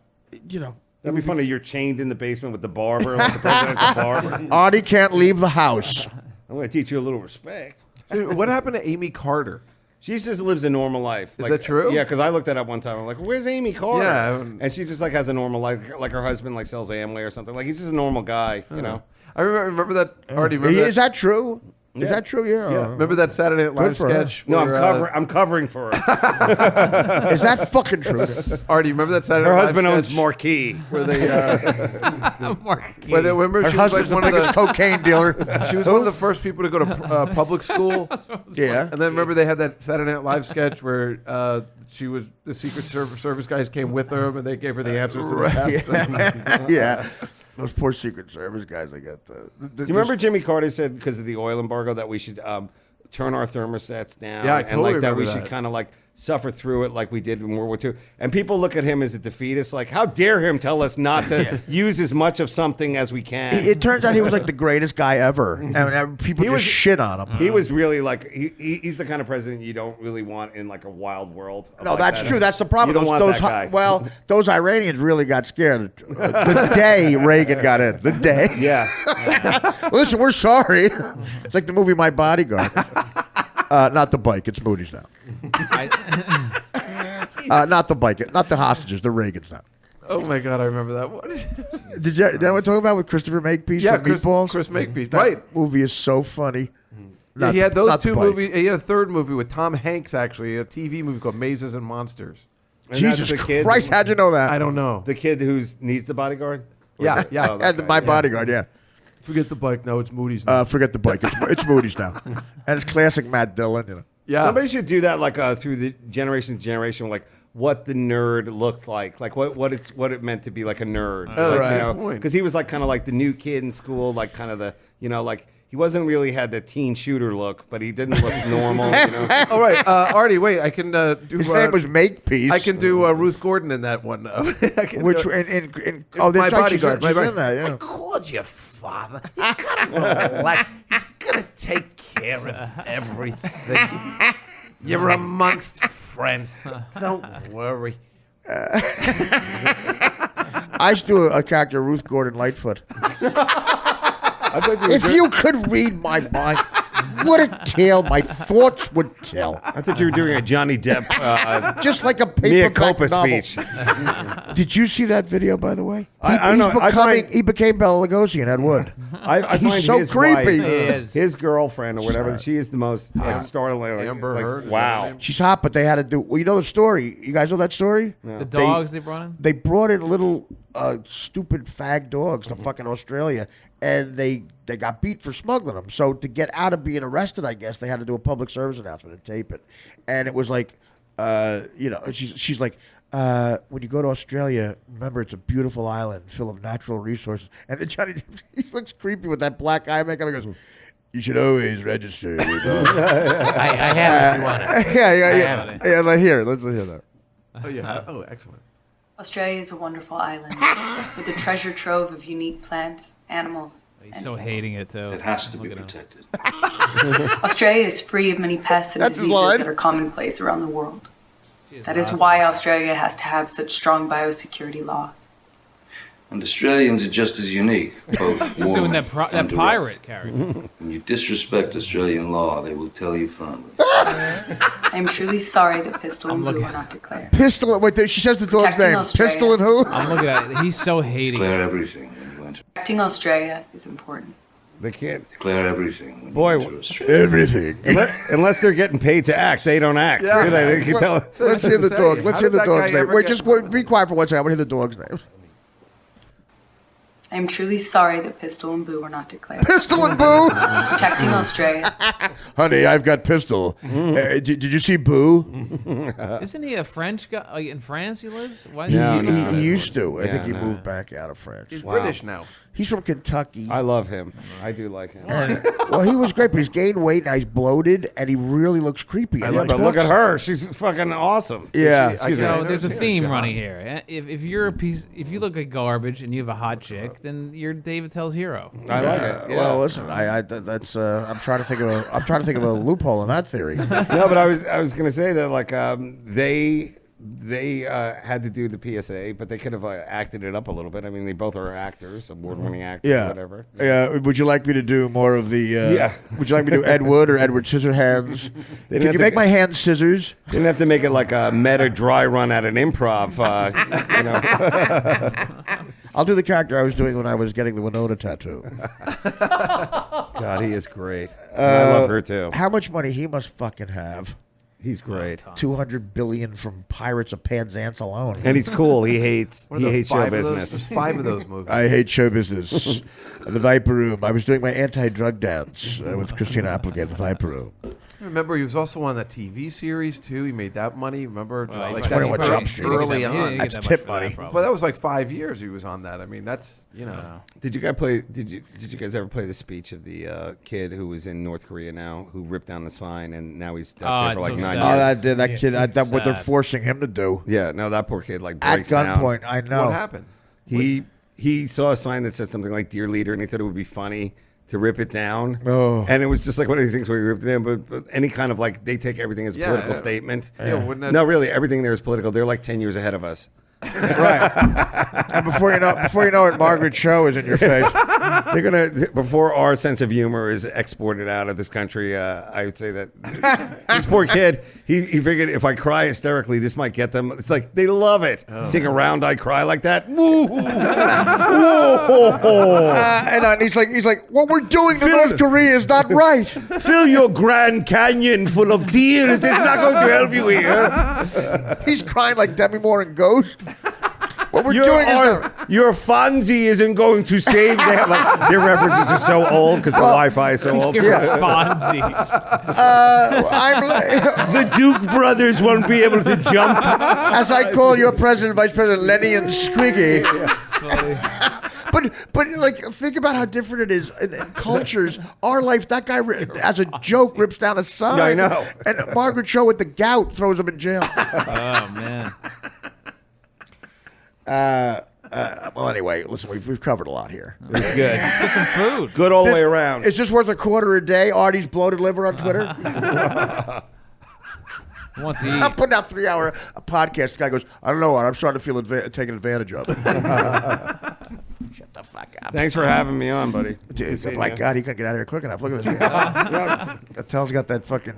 That'd be funny. You're chained in the basement with the barber, like the presidential barber.
Artie can't leave the house.
I'm going to teach you a little respect.
Dude, what happened to Amy Carter?
She just lives a normal life.
Is that true?
Yeah, because I looked that up one time. I'm like, where's Amy Carter?
Yeah.
And she just like has a normal life. Like her husband like sells Amway or something. Like he's just a normal guy, you know.
I remember that. Artie, remember
Is that true? Is that true? Yeah.
Remember that Saturday Night Live
for her.
sketch?
No,
where,
I'm covering for her.
Is that fucking true?
Artie, remember that Saturday
Her
Night
husband
Live
owns
sketch
Marquee.
where they
Mark
where they remember
Her
she was like
husband's the
one of
biggest
the
cocaine dealer.
she was one of the first people to go to public school.
Yeah.
And then remember they had that Saturday Night Live sketch where she was the Secret Service guys came with her and they gave her the answers to the test.
Yeah. Those poor Secret Service guys, they got the
Do you remember Jimmy Carter said because of the oil embargo that we should turn our thermostats down?
Yeah, I
and
totally
like that we
remember
should
that.
kind of like suffer through it like we did in World War II. And people look at him as a defeatist, like how dare him tell us not to use as much of something as we can.
It turns out he was like the greatest guy ever, and people just shit on him.
He was really like he's the kind of president you don't really want in like a wild world.
No,
like
that's
that.
true. That's the problem.
You don't want
those
that guy.
Well, those Iranians really got scared the day Reagan got in. The day.
Yeah.
Listen, we're sorry. It's like the movie My Bodyguard. Not the bike. It's Moody's now. Not the bike. Not the hostages. The Reagans now.
Oh my God, I remember that one.
Did anyone talk about with Christopher Makepeace?
Yeah,
from
Chris
Meatballs?
Makepeace.
That
Right.
movie is so funny.
Yeah, he had those
not the
two
bike.
movies. He had a third movie with Tom Hanks, actually, a TV movie called Mazes and Monsters.
And that's
Jesus
the kid,
Christ, how'd you know that?
I don't know.
The kid who needs the bodyguard.
Yeah, yeah.
Oh, that
And
guy,
My
yeah.
Bodyguard, yeah.
Forget the bike. No, it's Moody's. Now.
Forget the bike. It's Moody's now. And it's classic Matt Dillon. You know.
yeah.
Somebody should do that like through the generation to generation, like what the nerd looked like what it meant to be like a nerd.
Oh,
like,
that's a
you
good
know,
point.
because he was like kind of like the new kid in school, like kind of the like he wasn't really had the teen shooter look, but he didn't look normal. You know?
All right, Artie. Wait, I can do.
His name was Makepeace.
I can do Ruth Gordon in that one.
Which
My
that's right,
Bodyguard.
She's in that.
I
Yeah.
called your father. You gotta relax. He's gonna take care of everything. You're amongst friends. Don't worry.
I used to do a character, Ruth Gordon Lightfoot.
I thought
If you could read my mind, what a tale my thoughts would tell.
I thought you were doing a Johnny Depp,
Just like a
Mia
paperback
Culpa
novel.
speech.
Did you see that video, by the way?
I don't know.
He became Bela Lugosi in Ed Wood.
I
He's
find
so
his
creepy.
wife,
He is.
his girlgirlfriend or whatever. She is the most startling. Like,
Amber
like,
Heard, is
wow.
She's hot, but they had to do. Well, you know the story. You guys know that story?
The dogs they brought in?
They brought in little stupid fag dogs to fucking Australia, and they got beat for smuggling them. So to get out of being arrested, I guess they had to do a public service announcement and tape it. And it was like, she's like, when you go to Australia, remember it's a beautiful island full of natural resources. And then Johnny Depp, he looks creepy with that black eye makeup. He goes, you should always register.
I have it if you want it.
Yeah. Like, here, let's hear that.
Oh yeah. Oh, excellent.
Australia is a wonderful island with a treasure trove of unique plants, animals.
He's so hating it too.
It has to be protected.
Australia is free of many pests and
That's his
diseases
line.
that are commonplace around the world. That is why Australia has to have such strong biosecurity laws.
And Australians are just as unique, both
He's
warm
doing that
and direct.
pirate character.
When you disrespect Australian law, they will tell you firmly.
I am truly sorry that Pistol and Blue are not declared.
Pistol. Wait, she says the dog's
Protecting
name.
Australia.
Pistol and who?
I'm looking at it. He's so hating
Declare
it.
everything when you enter.
Protecting Australia is important.
They can't.
Declare everything when
Boy,
you enter Australia.
Everything.
Unless they're getting paid to act, they don't act.
Yeah.
Do they? They can tell.
Let's hear the dog. Let's
How
hear
did
the
that
dog's
guy
name.
ever
Wait,
get
just
fired?
be quiet for 1 second. I want to hear the dog's name.
I am truly sorry that Pistol and Boo were not declared.
Pistol and Boo.
Protecting Australia.
Honey, I've got Pistol. Did you see Boo?
Isn't he a French guy? In France he lives? Why
He,
is
No,
he used to. I
Yeah,
think he
no.
moved back out of France.
He's
Wow.
British now.
He's from Kentucky.
I love him. I do like him.
Well, he was great, but he's gained weight now. He's bloated, and he really looks creepy.
Yeah, but look at her. She's fucking awesome.
Yeah.
Excuse me.
No, there's a
seen her.
theme
She's
running
hot.
here. If you're a piece, if you look like garbage and you have a hot chick, then you're Dave Attell's hero.
I like it. Yeah.
Well, listen, that's I'm trying to think of a loophole in that theory.
No, but I was gonna say that like they had to do the PSA, but they could have acted it up a little bit. I mean, they both are actors, award-winning actors,
Yeah.
whatever.
Yeah. Would you like me to do more of the?
Yeah.
Would you like me to do Ed Wood or Edward Scissorhands?
They
Can
didn't have
you
to-
make my hands scissors?
Didn't have to make it like a meta dry run at an improv. You know.
I'll do the character I was doing when I was getting the Winona tattoo.
God, he is great. And I love her too.
How much money he must fucking have?
He's great,
200 billion from Pirates of Penzance alone.
and he's cool. He hates
What are the
show
five of those?
business.
There's 5 of those movies.
I hate show business. The Viper Room. I was doing my anti-drug dance with Christina Applegate. The Viper Room.
Remember, he was also on that TV series too. He made that money. Remember, just
Well,
like
he
that's
21
pretty
Jump Street.
early
He didn't
on.
get
That's
that much
tip
for that,
money.
probably.
But that was like 5 years he was on that. I mean, that's
Did you guys play? Did you guys ever play the speech of the kid who was in North Korea now, who ripped down the sign, and now he's stuck
Oh,
there for
it's
like
so
9
sad.
Oh,
years?
that kid. That's what they're
Sad.
forcing him to do
Yeah, no, that poor kid like
at
breaks down.
gunpoint. I know.
what happened.
He saw a sign that said something like "Dear Leader," and he thought it would be funny to rip it down.
Oh.
And it was just like one of these things where he ripped it down, but any kind of like they take everything as a
Yeah,
political
yeah.
statement.
Yeah, wouldn't that-
No, really, everything there is political. They're like 10 years ahead of us.
Right. And before you know it, Margaret Cho is in your face.
They're gonna before our sense of humor is exported out of this country. I would say that this poor kid, he figured if I cry hysterically, this might get them. It's like they love it. Sing around, I cry like that. Woo!
And he's like, what we're doing to North Korea is not right.
Fill your Grand Canyon full of tears. It's not going to help you here.
He's crying like Demi Moore in Ghost. What we're
Your,
doing is not.
your Fonzie isn't going to save. Their references are so old because the Wi-Fi is so old.
You're Fonzie.
I'm
The Duke brothers won't be able to jump.
as I call your president, vice president, Lenny and Squiggy. but like, think about how different it is in cultures. Our life, that guy, as a joke, rips down a sign.
Yeah, I know.
And Margaret Cho with the gout throws him in jail.
Oh man.
Well, anyway, listen, we've covered a lot here.
It's good.
Get some food.
Good all the way around.
It's just worth a quarter a day. Artie's bloated liver on Twitter.
Wants to
I'm
eat.
putting out 3-hour podcast. The guy goes, I don't know what. I'm starting to feel taken advantage of. Shut the fuck up.
Thanks for having me on, buddy.
Dude, oh my God, he couldn't get out of here quick enough. Look at this guy. Attell's got that fucking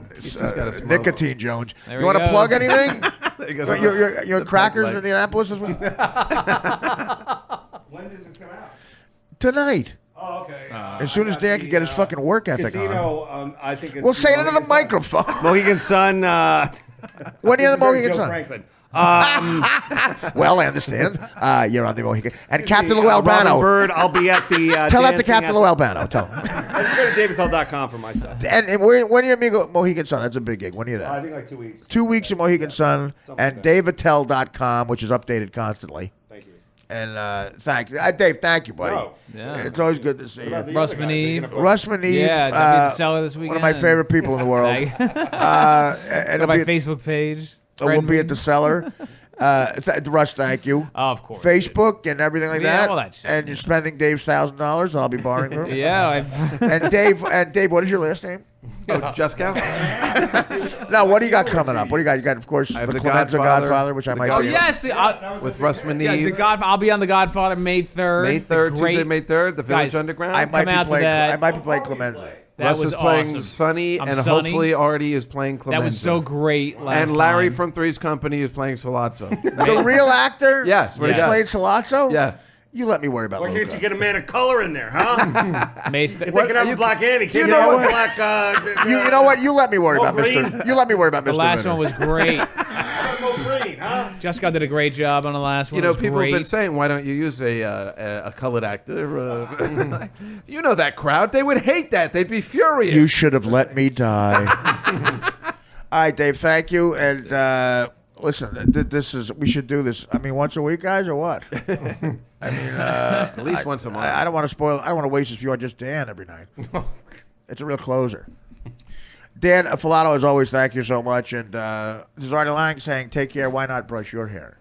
nicotine Jones.
There
You want to
he
plug
goes.
anything?
There goes
You're
the
Crackers
peg
in
leg.
Indianapolis this week?
When does this come out?
Tonight.
Oh, okay.
As soon as Dan can get his fucking work ethic on.
Casino, I think it's
Well, say it into the
Mohegan Sun.
microphone.
Mohegan Sun.
When are you on the Mohegan
Joe
Sun?
Franklin.
Well, I understand. You're on the Mohegan. And Captain Lou
Robin
Albano.
Bird, I'll be at the
Tell that to
dancing
Captain
at-
Lou Albano. Tell him.
Just go to davidtell.com for my stuff.
And when are you amigo Mohegan Sun? That's a big gig. When are you there?
I think like 2 weeks.
2 weeks in Mohegan Sun. And daveattell.com, which is updated constantly.
Thank you.
And thank you. Dave, thank you, buddy.
No.
Yeah.
It's always good to see you.
Russ Maneve.
Russ Maneve.
Yeah, that'll be the seller this
One of my
weekend.
favorite people in the world. And
Go
it'll
my
be at-
Facebook page.
we'll
Friend
be
me.
at the cellar. Russ, thank you.
Oh, of course.
Facebook and everything like
Yeah,
that.
all that shit,
and you're spending Dave's $1,000. I'll be borrowing from him.
Yeah.
And Dave, what is your last name?
Oh, Juskow?
Now, what do you got coming up? What do you got? You got, of course,
I have
the
The
Clemenza
Godfather.
Godfather, which I
The
might
Oh
be.
yes,
With Russ
yeah,
Maneve.
I'll be on the Godfather May 3rd.
May 3rd,
Great-
Tuesday, May 3rd, the Village
Guys,
Underground.
I might
Come out
be
to
playing.
that.
I might be playing Clemenza.
That
Russ
was
is playing
awesome.
Sonny,
I'm
and
Sonny.
hopefully Artie is playing Clemenza.
That was so great last
And Larry
time.
from Three's Company is playing Solazzo.
The real actor?
Yes, what
Is
he does.
playing Solazzo?
Yeah.
You let me worry about
Why
Luca.
can't you get a man of color in there, huh?
May
You're thinking I'm Black Annie. Can't
you
you
know
know
what?
Black?
You know what? You let me worry about
Green?
Mr. You let me worry about Mr.
The last
Winter.
one was great.
Mo Green, huh?
Jessica did a great job on the last one.
You know,
It was
people
great.
have been saying, why don't you use a colored actor? You know that crowd. They would hate that. They'd be furious.
You should have let me die. All right, Dave. Thank you. And listen, this is. We should do this. I mean, once a week, guys, or what? I mean,
At least once a month.
I don't want to spoil. I don't want to waste this view on just Dan every night. It's a real closer. Dan Filato, as always, thank you so much. And this is Artie Lang saying, "Take care. Why not brush your hair?"